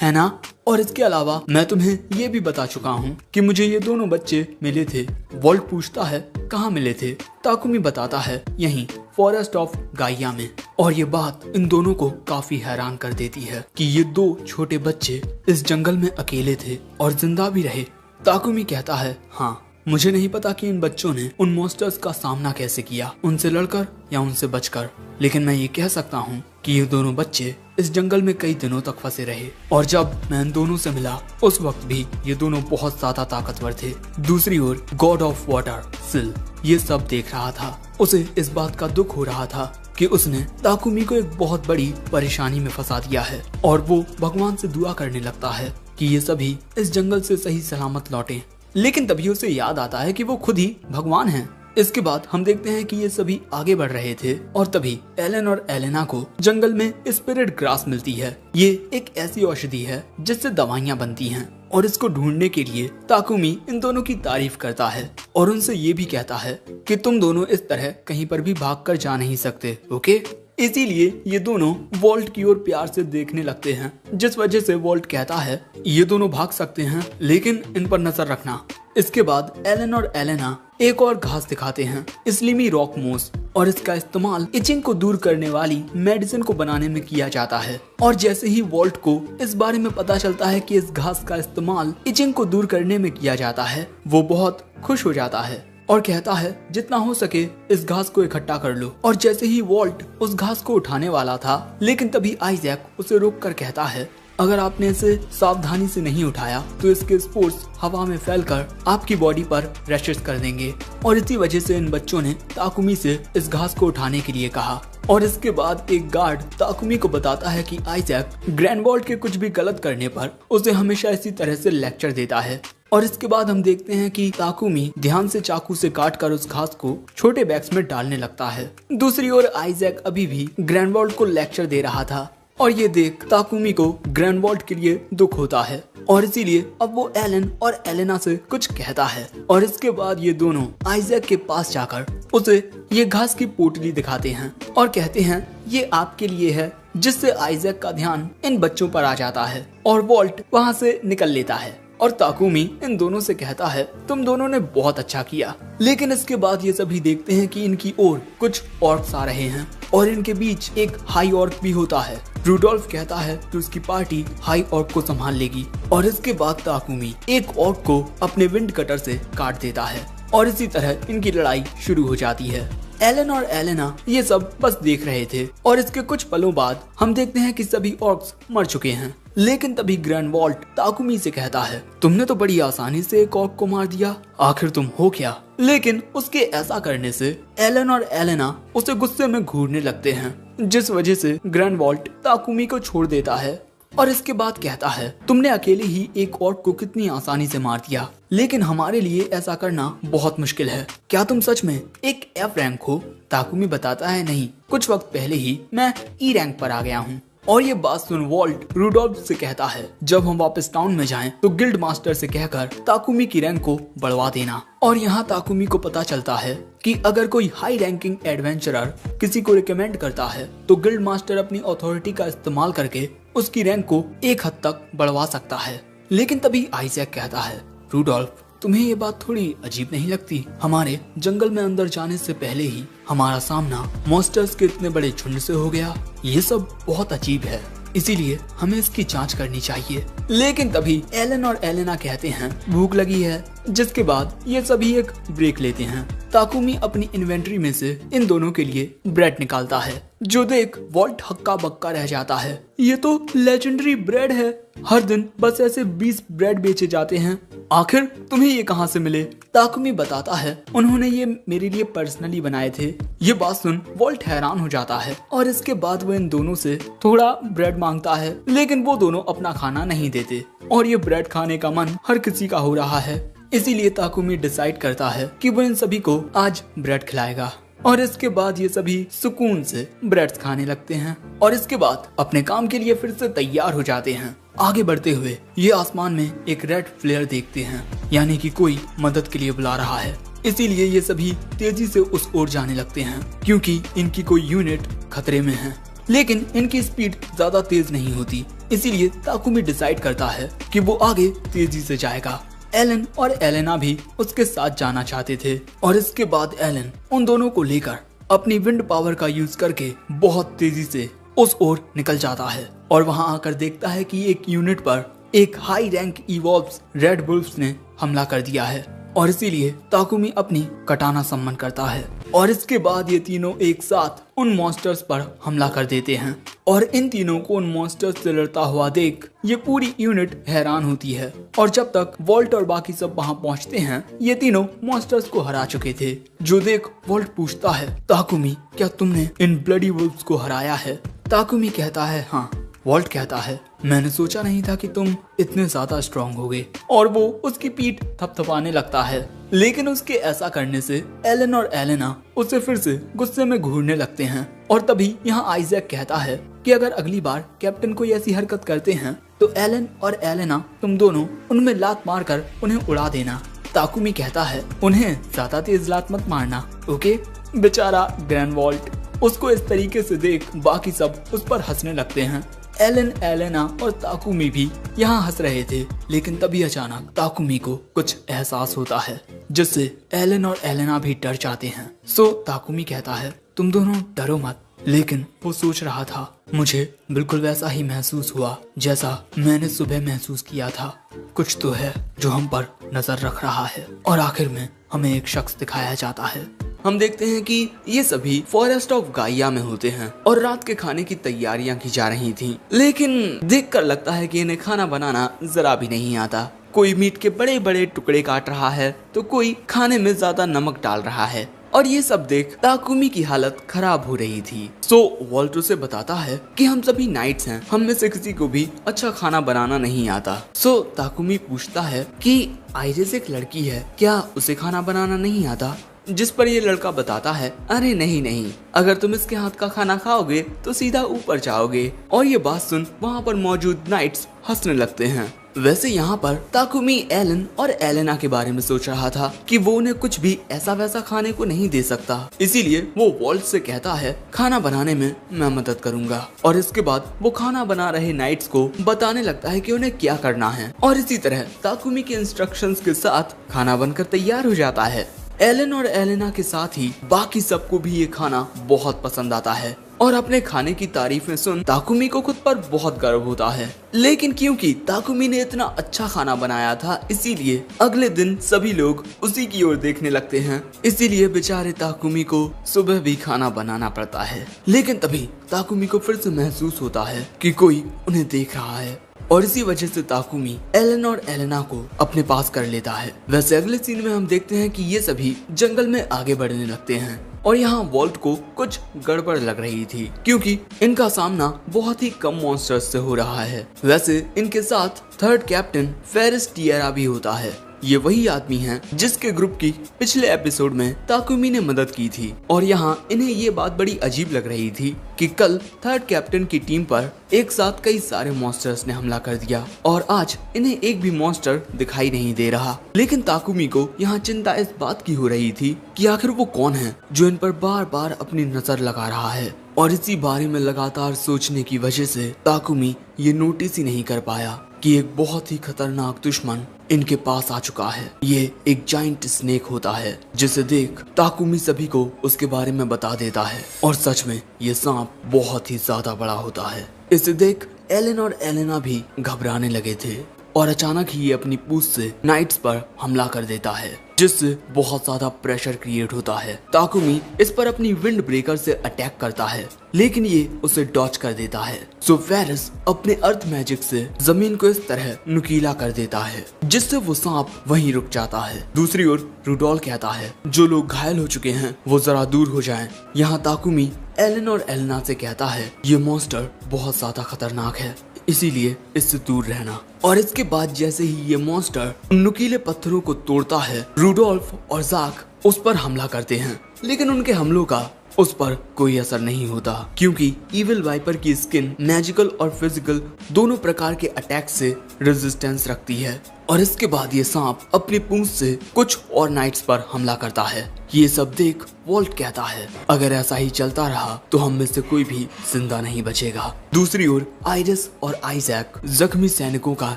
है ना? और इसके अलावा मैं तुम्हें ये भी बता चुका हूँ कि मुझे ये दोनों बच्चे मिले थे। वॉल्ट पूछता है कहाँ मिले थे? ताकुमी बताता है यहीं फॉरेस्ट ऑफ गाइया में। और ये बात इन दोनों को काफी हैरान कर देती है कि ये 2 छोटे बच्चे इस जंगल में अकेले थे और जिंदा भी रहे। ताकुमी कहता है हाँ, मुझे नहीं पता कि इन बच्चों ने उन मॉन्स्टर्स का सामना कैसे किया, उनसे लड़कर या उनसे बचकर, लेकिन मैं ये कह सकता हूँ कि ये दोनों बच्चे इस जंगल में कई दिनों तक फंसे रहे और जब मैं इन दोनों से मिला उस वक्त भी ये दोनों बहुत ज्यादा ताकतवर थे। दूसरी ओर गॉड ऑफ वाटर सिल ये सब देख रहा था। उसे इस बात का दुख हो रहा था कि उसने ताकुमी को एक बहुत बड़ी परेशानी में फंसा दिया है और वो भगवान से दुआ करने लगता है कि ये सभी इस जंगल से सही सलामत लौटें। लेकिन तभी उसे याद आता है कि वो खुद ही भगवान हैं। इसके बाद हम देखते हैं कि ये सभी आगे बढ़ रहे थे और तभी एलन और एलेना को जंगल में स्पिरिट ग्रास मिलती है। ये एक ऐसी औषधि है जिससे दवाइयाँ बनती हैं और इसको ढूंढने के लिए ताकुमी इन दोनों की तारीफ करता है और उनसे ये भी कहता है कि तुम दोनों इस तरह कहीं पर भी भागकर जा नहीं सकते, ओके? इसीलिए ये दोनों वॉल्ट की ओर प्यार से देखने लगते हैं, जिस वजह से वॉल्ट कहता है ये दोनों भाग सकते हैं लेकिन इन पर नजर रखना। इसके बाद एलन और एलेना एक और घास दिखाते हैं, स्लिमी रॉक मोस, और इसका इस्तेमाल इचिंग को दूर करने वाली मेडिसिन को बनाने में किया जाता है। और जैसे ही वॉल्ट को इस बारे में पता चलता है कि इस घास का इस्तेमाल इचिंग को दूर करने में किया जाता है, वो बहुत खुश हो जाता है और कहता है जितना हो सके इस घास को इकट्ठा कर लो। और जैसे ही वॉल्ट उस घास को उठाने वाला था, लेकिन तभी आइजैक उसे रोक कर कहता है अगर आपने इसे सावधानी से नहीं उठाया तो इसके स्पोर्स हवा में फैलकर आपकी बॉडी पर रैशेस कर देंगे। और इसी वजह से इन बच्चों ने ताकुमी से इस घास को उठाने के लिए कहा। और इसके बाद एक गार्ड ताकुमी को बताता है कि आइजैक ग्रैंडवॉल्ट के कुछ भी गलत करने पर उसे हमेशा इसी तरह से लेक्चर देता है। और इसके बाद हम देखते हैं कि ताकुमी ध्यान से चाकू से काटकर उस घास को छोटे बैग्स में डालने लगता है। दूसरी ओर आइजैक अभी भी ग्रैंडवॉल्ट को लेक्चर दे रहा था और ये देख ताकुमी को ग्रैंडवॉल्ट के लिए दुख होता है और इसीलिए अब वो एलन और एलेना से कुछ कहता है। और इसके बाद ये दोनों आइजैक के पास जाकर उसे ये घास की पोटली दिखाते हैं और कहते हैं ये आपके लिए है, जिससे आइजैक का ध्यान इन बच्चों पर आ जाता है और वॉल्ट वहाँ से निकल लेता है। और ताकुमी इन दोनों से कहता है तुम दोनों ने बहुत अच्छा किया। लेकिन इसके बाद ये सभी देखते हैं कि इनकी ओर कुछ ऑर्क्स आ रहे हैं और इनके बीच एक हाई ऑर्क भी होता है। रूडोल्फ कहता है कि उसकी पार्टी हाई ऑर्क को संभाल लेगी और इसके बाद ताकुमी एक ऑर्क को अपने विंड कटर से काट देता है और इसी तरह इनकी लड़ाई शुरू हो जाती है। एलन और एलेना ये सब बस देख रहे थे और इसके कुछ पलों बाद हम देखते हैं कि सभी ऑर्क्स मर चुके हैं। लेकिन तभी ग्रैंड वॉल्ट ताकुमी से कहता है तुमने तो बड़ी आसानी से एक ऑर्क को मार दिया, आखिर तुम हो क्या? लेकिन उसके ऐसा करने से एलन और एलेना उसे गुस्से में घूरने लगते हैं, जिस वजह से ग्रैंड वॉल्ट ताकुमी को छोड़ देता है और इसके बाद कहता है तुमने अकेले ही एक ऑर्क को कितनी आसानी से मार दिया, लेकिन हमारे लिए ऐसा करना बहुत मुश्किल है। क्या तुम सच में एक एफ रैंक हो? ताकुमी बताता है नहीं, कुछ वक्त पहले ही मैं ई रैंक पर आ गया हूँ। और ये बात सुन वॉल्ट रूडोल्फ से कहता है जब हम वापस टाउन में जाएं तो गिल्ड मास्टर से कहकर ताकुमी की रैंक को बढ़वा देना। और यहाँ ताकुमी को पता चलता है कि अगर कोई हाई रैंकिंग एडवेंचरर किसी को रिकमेंड करता है तो गिल्ड मास्टर अपनी अथॉरिटी का इस्तेमाल करके उसकी रैंक को एक हद तक बढ़वा सकता है। लेकिन तभी आइजैक कहता है रूडोल्फ तुम्हें ये बात थोड़ी अजीब नहीं लगती? हमारे जंगल में अंदर जाने से पहले ही हमारा सामना मॉन्स्टर्स के इतने बड़े झुंड से हो गया, ये सब बहुत अजीब है, इसीलिए हमें इसकी जांच करनी चाहिए। लेकिन तभी एलन और एलेना कहते हैं भूख लगी है, जिसके बाद ये सभी एक ब्रेक लेते हैं। ताकुमी अपनी इन्वेंट्री में से इन दोनों के लिए ब्रेड निकालता है, जो देख वॉल्ट हक्का बक्का रह जाता है। ये तो लेजेंडरी ब्रेड है, हर दिन बस ऐसे 20 ब्रेड बेचे जाते हैं, आखिर तुम्हें ये कहाँ से मिले? ताकुमी बताता है उन्होंने ये मेरे लिए पर्सनली बनाए थे। ये बात सुन वॉल्ट हैरान हो जाता है और इसके बाद वो इन दोनों से थोड़ा ब्रेड मांगता है, लेकिन वो दोनों अपना खाना नहीं देते और ये ब्रेड खाने का मन हर किसी का हो रहा है। इसीलिए ताकुमी डिसाइड करता है कि वो इन सभी को आज ब्रेड खिलाएगा और इसके बाद ये सभी सुकून से ब्रेड्स खाने लगते हैं और इसके बाद अपने काम के लिए फिर से तैयार हो जाते हैं। आगे बढ़ते हुए ये आसमान में एक रेड फ्लेयर देखते हैं, यानी कि कोई मदद के लिए बुला रहा है। इसीलिए ये सभी तेजी से उस ओर जाने लगते हैं क्योंकि इनकी कोई यूनिट खतरे में है। लेकिन इनकी स्पीड ज्यादा तेज नहीं होती, इसीलिए ताकुमी डिसाइड करता है कि वो आगे तेजी से जाएगा। एलन और एलेना भी उसके साथ जाना चाहते थे और इसके बाद एलन उन दोनों को लेकर अपनी विंड पावर का यूज करके बहुत तेजी से उस ओर निकल जाता है और वहां आकर देखता है कि एक यूनिट पर एक high rank evolves red wolves ने हमला कर दिया है और इसीलिए ताकुमी अपनी कटाना सम्मन करता है और इसके बाद ये तीनों एक साथ उन मॉन्स्टर्स पर हमला कर देते हैं और इन तीनों को उन मॉन्स्टर्स से लड़ता हुआ देख ये पूरी यूनिट हैरान होती है। और जब तक वॉल्ट और बाकी सब वहां पहुंचते हैं ये तीनों मॉन्स्टर्स को हरा चुके थे, जो देख वॉल्ट पूछता है ताकुमी क्या तुमने इन ब्लडी वुल्फ्स को हराया है? ताकुमी कहता है हाँ। वॉल्ट कहता है मैंने सोचा नहीं था कि तुम इतने ज्यादा स्ट्रांग होगे और वो उसकी पीठ थपथपाने लगता है। लेकिन उसके ऐसा करने से एलन और एलेना उसे फिर से गुस्से में घूरने लगते हैं और तभी यहाँ आइजैक कहता है कि अगर अगली बार कैप्टन कोई ऐसी हरकत करते हैं तो एलन और एलेना तुम दोनों उनमें लात मारकर उन्हें उड़ा देना। ताकुमी कहता है उन्हें ज्यादा तेज लात मत मारना, ओके? बेचारा ग्रैंड वॉल्ट उसको इस तरीके से देख बाकी सब उस पर हंसने लगते हैं। एलन, एलेना और ताकुमी भी यहाँ हंस रहे थे, लेकिन तभी अचानक ताकुमी को कुछ एहसास होता है जिससे एलन और एलेना भी डर जाते हैं। सो ताकुमी कहता है तुम दोनों डरो मत। लेकिन वो सोच रहा था मुझे बिल्कुल वैसा ही महसूस हुआ जैसा मैंने सुबह महसूस किया था, कुछ तो है जो हम पर नजर रख रहा है। और आखिर में हमें एक शख्स दिखाया जाता है। हम देखते हैं कि ये सभी फॉरेस्ट ऑफ गाइया में होते हैं और रात के खाने की तैयारियां की जा रही थी, लेकिन देखकर लगता है कि इन्हें खाना बनाना जरा भी नहीं आता। कोई मीट के बड़े बड़े टुकड़े काट रहा है तो कोई खाने में ज्यादा नमक डाल रहा है और ये सब देख ताकुमी की हालत खराब हो रही थी। सो वॉल्ट उसे बताता है कि हम सभी नाइट्स हैं, हम में से किसी को भी अच्छा खाना बनाना नहीं आता। सो ताकुमी पूछता है कि आइरिस एक लड़की है, क्या उसे खाना बनाना नहीं आता? जिस पर ये लड़का बताता है अरे नहीं नहीं, अगर तुम इसके हाथ का खाना खाओगे तो सीधा ऊपर जाओगे। और ये बात सुन वहाँ पर मौजूद नाइट्स हंसने लगते हैं वैसे यहाँ पर ताकुमी एलन और एलेना के बारे में सोच रहा था कि वो उन्हें कुछ भी ऐसा वैसा खाने को नहीं दे सकता, इसीलिए वो वॉल्ट से कहता है खाना बनाने में मैं मदद करूंगा। और इसके बाद वो खाना बना रहे नाइट्स को बताने लगता है कि उन्हें क्या करना है, और इसी तरह ताकुमी के इंस्ट्रक्शंस के साथ खाना बनकर तैयार हो जाता है। एलन और एलेना के साथ ही बाकी सबको भी ये खाना बहुत पसंद आता है और अपने खाने की तारीफें सुन ताकुमी को खुद पर बहुत गर्व होता है। लेकिन क्योंकि ताकुमी ने इतना अच्छा खाना बनाया था, इसीलिए अगले दिन सभी लोग उसी की ओर देखने लगते हैं। इसीलिए बेचारे ताकुमी को सुबह भी खाना बनाना पड़ता है। लेकिन तभी ताकुमी को फिर से महसूस होता है कि कोई उन्हें देख रहा है, और इसी वजह से ताकुमी एलन और एलेना को अपने पास कर लेता है। वैसे अगले सीन में हम देखते हैं कि ये सभी जंगल में आगे बढ़ने लगते हैं और यहाँ वॉल्ट को कुछ गड़बड़ लग रही थी क्योंकि इनका सामना बहुत ही कम मॉन्स्टर्स से हो रहा है। वैसे इनके साथ थर्ड कैप्टन फेरिस टिएरा भी होता है। ये वही आदमी हैं जिसके ग्रुप की पिछले एपिसोड में ताकुमी ने मदद की थी, और यहाँ इन्हें ये बात बड़ी अजीब लग रही थी कि कल थर्ड कैप्टन की टीम पर एक साथ कई सारे मॉन्स्टर्स ने हमला कर दिया और आज इन्हें एक भी मॉन्स्टर दिखाई नहीं दे रहा। लेकिन ताकुमी को यहाँ चिंता इस बात की हो रही थी कि आखिर वो कौन है जो इन पर बार बार अपनी नजर लगा रहा है, और इसी बारे में लगातार सोचने की वजह से ताकुमी ये नोटिस ही नहीं कर पाया कि एक बहुत ही खतरनाक दुश्मन इनके पास आ चुका है। ये एक जाइंट स्नेक होता है जिसे देख ताकुमी सभी को उसके बारे में बता देता है, और सच में ये सांप बहुत ही ज्यादा बड़ा होता है। इसे देख एलन और एलेना भी घबराने लगे थे और अचानक ही ये अपनी पूंछ से नाइट्स पर हमला कर देता है, जिससे बहुत ज्यादा प्रेशर क्रिएट होता है। ताकुमी इस पर अपनी विंड ब्रेकर से अटैक करता है, लेकिन ये उसे डॉच कर देता है। सो फेरिस अपने अर्थ मैजिक से जमीन को इस तरह नुकीला कर देता है जिससे वो सांप वहीं रुक जाता है। दूसरी ओर रूडोल कहता है जो लोग घायल हो चुके हैं वो जरा दूर हो जाएं। यहाँ ताकुमी एलन और एलेना से कहता है ये मॉन्स्टर बहुत ज्यादा खतरनाक है, इसीलिए इससे दूर रहना। और इसके बाद जैसे ही ये मॉन्स्टर नुकीले पत्थरों को तोड़ता है, रूडोल्फ और ज़ाक उस पर हमला करते हैं, लेकिन उनके हमलों का उस पर कोई असर नहीं होता क्योंकि इविल वाइपर की स्किन मैजिकल और फिजिकल दोनों प्रकार के अटैक से रेजिस्टेंस रखती है। और इसके बाद ये सांप अपनी पूंछ से कुछ और नाइट्स पर हमला करता है। ये सब देख वॉल्ट कहता है अगर ऐसा ही चलता रहा तो हम में से कोई भी जिंदा नहीं बचेगा। दूसरी ओर आइरिस और आइजैक जख्मी सैनिकों का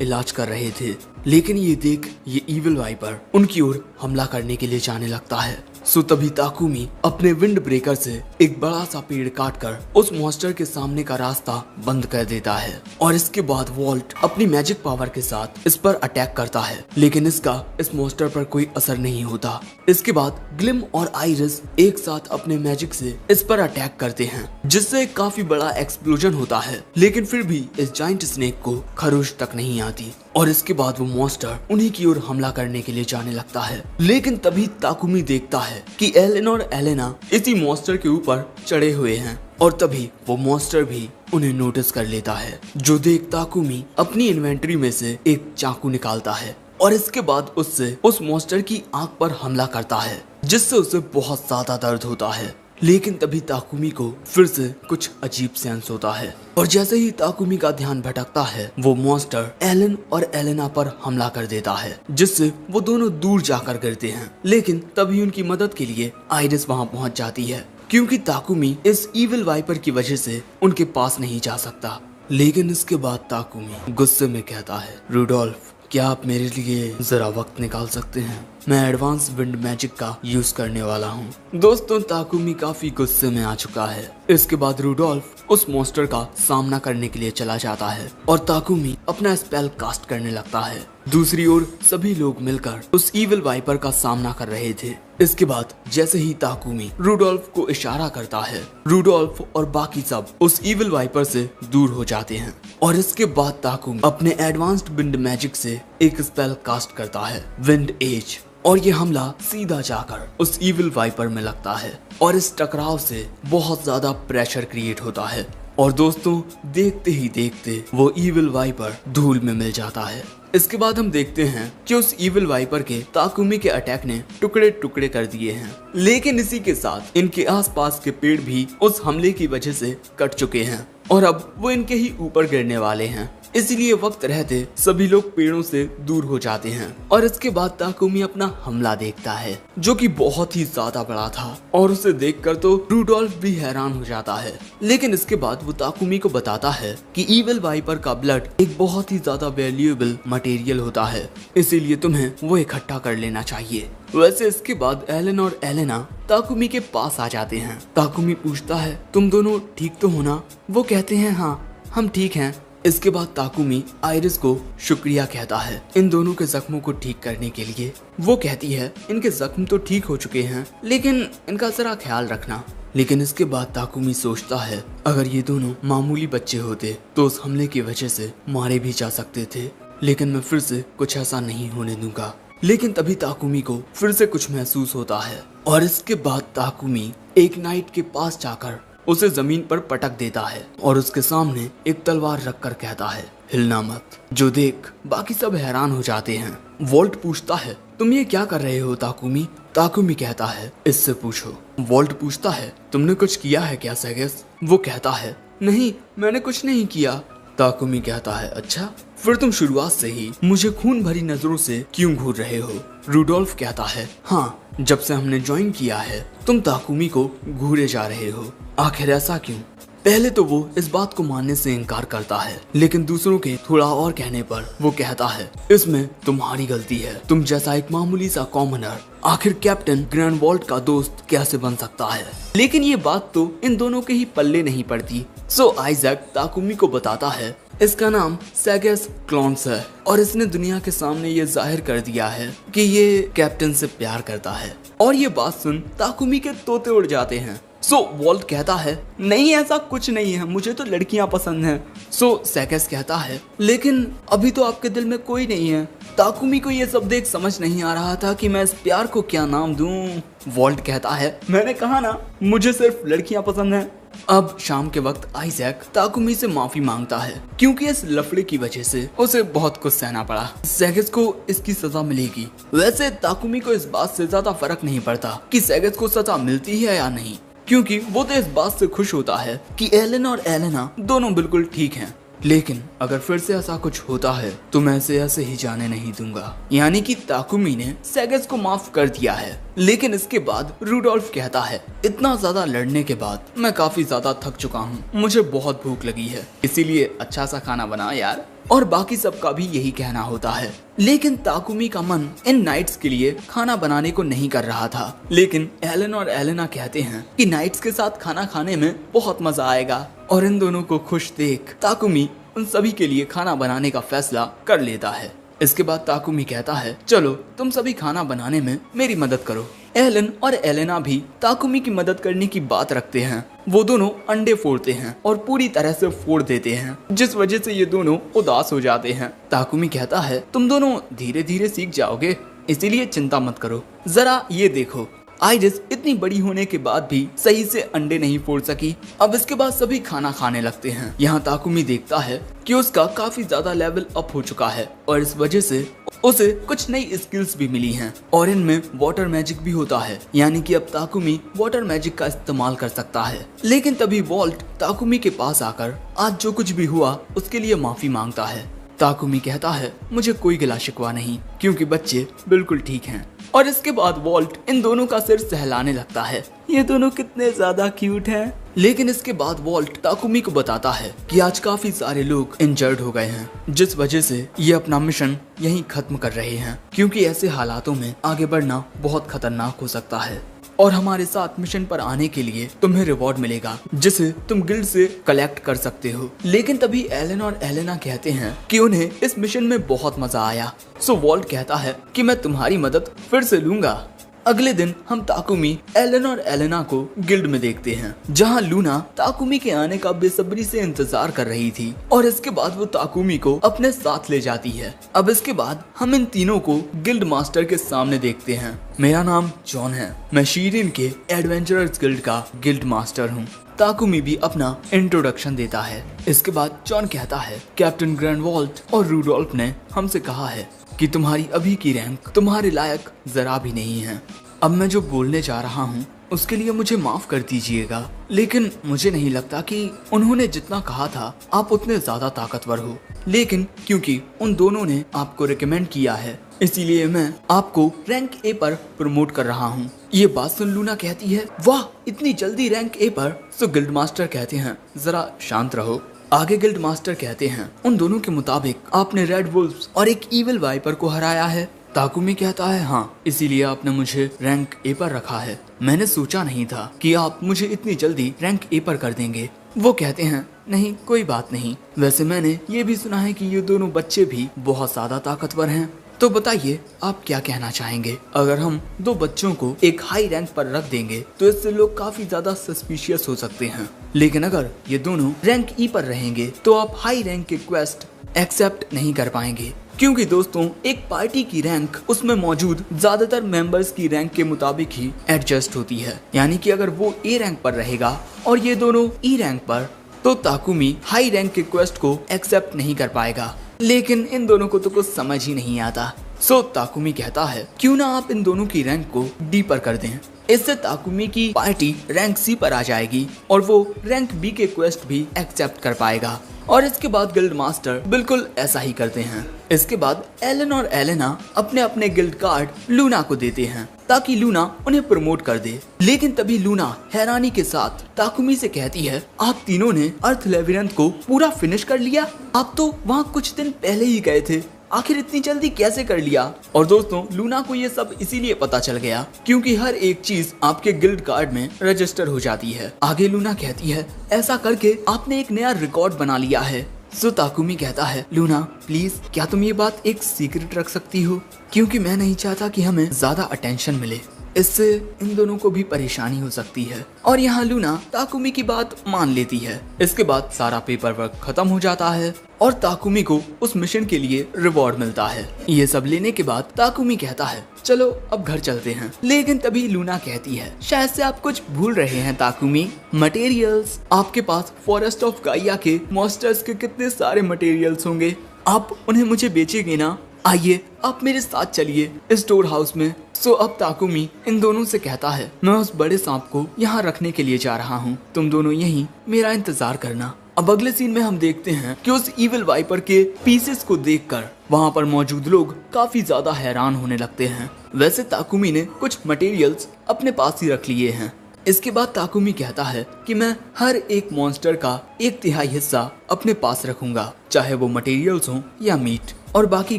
इलाज कर रहे थे, लेकिन ये देख ये इविल वाइपर उनकी ओर हमला करने के लिए जाने लगता है। सो तभी ताकुमी अपने विंड ब्रेकर से एक बड़ा सा पेड़ काटकर उस मॉन्स्टर के सामने का रास्ता बंद कर देता है, और इसके बाद वॉल्ट अपनी मैजिक पावर के साथ इस पर अटैक करता है, लेकिन इसका इस मॉन्स्टर पर कोई असर नहीं होता। इसके बाद ग्लिम और आइरिस एक साथ अपने मैजिक से इस पर अटैक करते हैं, जिससे एक काफी बड़ा एक्सप्लोजन होता है, लेकिन फिर भी इस जाइंट स्नेक को खरोच तक नहीं आती। और इसके बाद वो मॉन्स्टर उन्हीं की ओर हमला करने के लिए जाने लगता है, लेकिन तभी ताकुमी देखता है कि एलन और एलेना इसी मॉन्स्टर के ऊपर चढ़े हुए हैं, और तभी वो मॉन्स्टर भी उन्हें नोटिस कर लेता है। जो देख ताकुमी अपनी इन्वेंटरी में से एक चाकू निकालता है और इसके बाद उससे उस मॉन्स्टर की आंख पर हमला करता है, जिससे उसे बहुत ज्यादा दर्द होता है। लेकिन तभी ताकुमी को फिर से कुछ अजीब सेंस होता है, और जैसे ही ताकुमी का ध्यान भटकता है वो मॉन्स्टर एलन और एलेना पर हमला कर देता है, जिससे वो दोनों दूर जाकर गिरते हैं। लेकिन तभी उनकी मदद के लिए आइरिस वहां पहुंच जाती है क्योंकि ताकुमी इस इविल वाइपर की वजह से उनके पास नहीं जा सकता। लेकिन इसके बाद ताकुमी गुस्से में कहता है रूडोल्फ क्या आप मेरे लिए जरा वक्त निकाल सकते हैं, मैं एडवांस विंड मैजिक का यूज करने वाला हूँ। दोस्तों ताकुमी काफी गुस्से में आ चुका है। इसके बाद रूडोल्फ उस मॉन्स्टर का सामना करने के लिए चला जाता है और ताकुमी अपना स्पेल कास्ट करने लगता है। दूसरी ओर सभी लोग मिलकर उस इविल वाइपर का सामना कर रहे थे। इसके बाद जैसे ही ताकुमी रूडोल्फ को इशारा करता है, रूडोल्फ और बाकी सब उस इविल वाइपर से दूर हो जाते हैं, और इसके बाद ताकुमी अपने एडवांस्ड विंड मैजिक से एक स्पेल कास्ट करता है विंड एज, और ये हमला सीधा जाकर उस इविल वाइपर में लगता है और इस टकराव से बहुत ज्यादा प्रेशर क्रिएट होता है। और दोस्तों देखते ही देखते वो इविल वाइपर धूल में मिल जाता है। इसके बाद हम देखते हैं कि उस इविल वाइपर के ताकुमी के अटैक ने टुकड़े टुकड़े कर दिए हैं, लेकिन इसी के साथ इनके आसपास के पेड़ भी उस हमले की वजह से कट चुके हैं और अब वो इनके ही ऊपर गिरने वाले हैं। इसलिए वक्त रहते सभी लोग पेड़ों से दूर हो जाते हैं। और इसके बाद ताकुमी अपना हमला देखता है जो कि बहुत ही ज्यादा बड़ा था और उसे देखकर तो रूडोल्फ भी हैरान हो जाता है। लेकिन इसके बाद वो ताकुमी को बताता है कि ईविल वाइपर का ब्लड एक बहुत ही ज्यादा वैल्यूएबल मटेरियल होता है, इसीलिए तुम्हें वो इकट्ठा कर लेना चाहिए। वैसे इसके बाद एलन और एलेना ताकुमी के पास आ जाते हैं। ताकुमी पूछता है तुम दोनों ठीक तो हो ना? वो कहते हैं हाँ हम ठीक हैं। इसके बाद ताकुमी आइरिस को शुक्रिया कहता है इन दोनों के जख्मों को ठीक करने के लिए। वो कहती है इनके जख्म तो ठीक हो चुके हैं लेकिन इनका जरा ख्याल रखना। लेकिन इसके बाद ताकुमी सोचता है अगर ये दोनों मामूली बच्चे होते तो उस हमले की वजह से मारे भी जा सकते थे, लेकिन मैं फिर से कुछ ऐसा नहीं होने दूंगा। लेकिन तभी ताकुमी को फिर से कुछ महसूस होता है और इसके बाद ताकुमी एक नाइट के पास जाकर उसे जमीन पर पटक देता है और उसके सामने एक तलवार रखकर कहता है हिलना मत। जो देख बाकी सब हैरान हो जाते हैं। वॉल्ट पूछता है तुम ये क्या कर रहे हो ताकुमी? ताकुमी कहता है इससे पूछो। वॉल्ट पूछता है तुमने कुछ किया है क्या सेगस? वो कहता है नहीं मैंने कुछ नहीं किया। ताकुमी कहता है अच्छा फिर तुम शुरुआत से ही मुझे खून भरी नजरों से क्यों घूर रहे हो? रूडोल्फ कहता है हाँ जब से हमने ज्वाइन किया है तुम ताकुमी को घूरे जा रहे हो, आखिर ऐसा क्यों? पहले तो वो इस बात को मानने से इनकार करता है लेकिन दूसरों के थोड़ा और कहने पर वो कहता है इसमें तुम्हारी गलती है। तुम जैसा एक मामूली सा कॉमनर आखिर कैप्टन ग्रैंडवॉल्ट का दोस्त कैसे बन सकता है? लेकिन ये बात तो इन दोनों के ही पल्ले नहीं पड़ती। सो आइजैक ताकुमी को बताता है इसका नाम सेगस क्लॉन्स है और इसने दुनिया के सामने ये जाहिर कर दिया है कि ये कैप्टन से प्यार करता है। और ये बात सुन ताकुमी के तोते उड़ जाते हैं। सो वॉल्ट कहता है नहीं ऐसा कुछ नहीं है, मुझे तो लड़कियां पसंद हैं। सो सेगस कहता है लेकिन अभी तो आपके दिल में कोई नहीं है। ताकुमी को ये सब देख समझ नहीं आ रहा था कि मैं इस प्यार को क्या नाम दूं। वॉल्ट कहता है मैंने कहा ना मुझे सिर्फ लड़कियां पसंद हैं। अब शाम के वक्त आइजैक ताकुमी से माफी मांगता है क्योंकि इस लफड़े की वजह से उसे बहुत कुछ सहना पड़ा। सेगस को इसकी सजा मिलेगी। वैसे ताकुमी को इस बात से ज्यादा फर्क नहीं पड़ता कि सेगस को सजा मिलती है या नहीं, क्योंकि वो तो इस बात से खुश होता है कि एलन और एलेना दोनों बिल्कुल ठीक हैं। लेकिन अगर फिर से ऐसा कुछ होता है तो मैं इसे ऐसे ही जाने नहीं दूंगा। यानी कि ताकुमी ने सेगस को माफ कर दिया है। लेकिन इसके बाद रूडोल्फ कहता है इतना ज्यादा लड़ने के बाद मैं काफी ज्यादा थक चुका हूँ, मुझे बहुत भूख लगी है, इसीलिए अच्छा सा खाना बना यार। और बाकी सबका भी यही कहना होता है। लेकिन ताकुमी का मन इन नाइट्स के लिए खाना बनाने को नहीं कर रहा था। लेकिन एलन और एलेना कहते हैं कि नाइट्स के साथ खाना खाने में बहुत मजा आएगा। और इन दोनों को खुश देख ताकुमी उन सभी के लिए खाना बनाने का फैसला कर लेता है। इसके बाद ताकुमी कहता है चलो तुम सभी खाना बनाने में मेरी मदद करो। एलन और एलेना भी ताकुमी की मदद करने की बात रखते हैं। वो दोनों अंडे फोड़ते हैं और पूरी तरह से फोड़ देते हैं, जिस वजह से ये दोनों उदास हो जाते हैं। ताकुमी कहता है तुम दोनों धीरे धीरे सीख जाओगे, इसीलिए चिंता मत करो। जरा ये देखो, आइरिस इतनी बड़ी होने के बाद भी सही से अंडे नहीं फोड़ सकी। अब इसके बाद सभी खाना खाने लगते हैं। यहाँ ताकुमी देखता है कि उसका काफी ज्यादा लेवल अप हो चुका है और इस वजह से उसे कुछ नई स्किल्स भी मिली हैं और इनमें वाटर मैजिक भी होता है, यानी कि अब ताकुमी वाटर मैजिक का इस्तेमाल कर सकता है। लेकिन तभी वॉल्ट ताकुमी के पास आकर आज जो कुछ भी हुआ उसके लिए माफी मांगता है। ताकुमी कहता है मुझे कोई गिला शिकवा नहीं, क्योंकि बच्चे बिल्कुल ठीक हैं। और इसके बाद वॉल्ट इन दोनों का सिर सहलाने लगता है। ये दोनों कितने ज्यादा क्यूट हैं। लेकिन इसके बाद वॉल्ट ताकुमी को बताता है कि आज काफी सारे लोग इंजर्ड हो गए हैं, जिस वजह से ये अपना मिशन यहीं खत्म कर रहे हैं, क्योंकि ऐसे हालातों में आगे बढ़ना बहुत खतरनाक हो सकता है। और हमारे साथ मिशन पर आने के लिए तुम्हें रिवॉर्ड मिलेगा, जिसे तुम गिल्ड से कलेक्ट कर सकते हो। लेकिन तभी एलन और एलेना कहते हैं कि उन्हें इस मिशन में बहुत मजा आया। सो वॉल्ट कहता है कि मैं तुम्हारी मदद फिर से लूंगा। अगले दिन हम ताकुमी, एलन और एलेना को गिल्ड में देखते हैं, जहां लूना ताकुमी के आने का बेसब्री से इंतजार कर रही थी और इसके बाद वो ताकुमी को अपने साथ ले जाती है। अब इसके बाद हम इन तीनों को गिल्ड मास्टर के सामने देखते हैं। मेरा नाम जॉन है, मैं शीरिन के एडवेंचरर्स गिल्ड का गिल्ड मास्टर हूँ। ताकुमी भी अपना इंट्रोडक्शन देता है। इसके बाद जॉन कहता है कैप्टन ग्रैंडवॉल्ट और रूडोल्फ ने हमसे कहा है कि तुम्हारी अभी की रैंक तुम्हारे लायक जरा भी नहीं है। अब मैं जो बोलने जा रहा हूँ उसके लिए मुझे माफ कर दीजिएगा, लेकिन मुझे नहीं लगता कि उन्होंने जितना कहा था आप उतने ज्यादा ताकतवर हो। लेकिन क्योंकि उन दोनों ने आपको रिकमेंड किया है, इसीलिए मैं आपको रैंक ए पर प्रमोट कर रहा हूँ। ये बात सुन लूना कहती है, वाह इतनी जल्दी रैंक ए पर। सो गिल्ड मास्टर कहते हैं जरा शांत रहो। आगे गिल्ड मास्टर कहते हैं, उन दोनों के मुताबिक आपने रेड वुल्फ्स और एक इविल वाइपर को हराया है। ताकुमी कहता है हाँ, इसीलिए आपने मुझे रैंक ए पर रखा है। मैंने सोचा नहीं था कि आप मुझे इतनी जल्दी रैंक ए पर कर देंगे। वो कहते हैं नहीं कोई बात नहीं, वैसे मैंने ये भी सुना है कि ये दोनों बच्चे भी बहुत ज्यादा ताकतवर हैं। तो बताइए आप क्या कहना चाहेंगे? अगर हम दो बच्चों को एक हाई रैंक पर रख देंगे तो इससे लोग काफी ज्यादा सस्पिशियस हो सकते हैं, लेकिन अगर ये दोनों रैंक ई पर रहेंगे तो आप हाई रैंक के क्वेस्ट एक्सेप्ट नहीं कर पाएंगे, क्योंकि दोस्तों एक पार्टी की रैंक उसमें मौजूद ज्यादातर मेंबर्स की रैंक के मुताबिक ही एडजस्ट होती है। यानी कि अगर वो ए रैंक पर रहेगा और ये दोनों ई रैंक पर, तो ताकुमी हाई रैंक के क्वेस्ट को एक्सेप्ट नहीं कर पाएगा। लेकिन इन दोनों को तो कुछ समझ ही नहीं आता। सो ताकुमी कहता है क्यों ना आप इन दोनों की रैंक को डी पर कर दें। इससे ताकुमी की पार्टी रैंक सी पर आ जाएगी और वो रैंक बी के क्वेस्ट भी एक्सेप्ट कर पाएगा। और इसके बाद गिल्ड मास्टर बिल्कुल ऐसा ही करते हैं। इसके बाद एलन और एलेना अपने अपने गिल्ड कार्ड लूना को देते हैं ताकि लूना उन्हें प्रमोट कर दे। लेकिन तभी लूना हैरानी के साथ ताकुमी से कहती है, आप तीनों ने अर्थ लेबिरिंथ को पूरा फिनिश कर लिया? आप तो वहाँ कुछ दिन पहले ही गए थे, आखिर इतनी जल्दी कैसे कर लिया? और दोस्तों लूना को ये सब इसीलिए पता चल गया क्योंकि हर एक चीज आपके गिल्ड कार्ड में रजिस्टर हो जाती है। आगे लूना कहती है, ऐसा करके आपने एक नया रिकॉर्ड बना लिया है। सो ताकुमी कहता है, लूना प्लीज क्या तुम ये बात एक सीक्रेट रख सकती हो, क्योंकि मैं नहीं चाहता कि हमें ज्यादा अटेंशन मिले, इससे इन दोनों को भी परेशानी हो सकती है। और यहाँ लूना ताकुमी की बात मान लेती है। इसके बाद सारा पेपर वर्क खत्म हो जाता है और ताकुमी को उस मिशन के लिए रिवॉर्ड मिलता है। ये सब लेने के बाद ताकुमी कहता है, चलो अब घर चलते हैं। लेकिन तभी लूना कहती है, शायद से आप कुछ भूल रहे हैं ताकुमी, मटेरियल्स। आपके पास फॉरेस्ट ऑफ गाइया के मॉन्स्टर्स के कितने सारे मटेरियल्स होंगे, आप उन्हें मुझे बेचेंगे ना? आइए आप मेरे साथ चलिए इस स्टोर हाउस में। सो अब ताकुमी इन दोनों से कहता है, मैं उस बड़े सांप को यहाँ रखने के लिए जा रहा हूँ, तुम दोनों यहीं मेरा इंतजार करना। अब अगले सीन में हम देखते हैं कि उस इविल वाइपर के पीसेस को देखकर वहाँ पर मौजूद लोग काफी ज्यादा हैरान होने लगते हैं। वैसे ताकुमी ने कुछ मटेरियल्स अपने पास ही रख लिए हैं। इसके बाद ताकुमी कहता है कि मैं हर एक मॉन्स्टर का 1/3 हिस्सा अपने पास रखूंगा, चाहे वो मटेरियल्स हो या मीट, और बाकी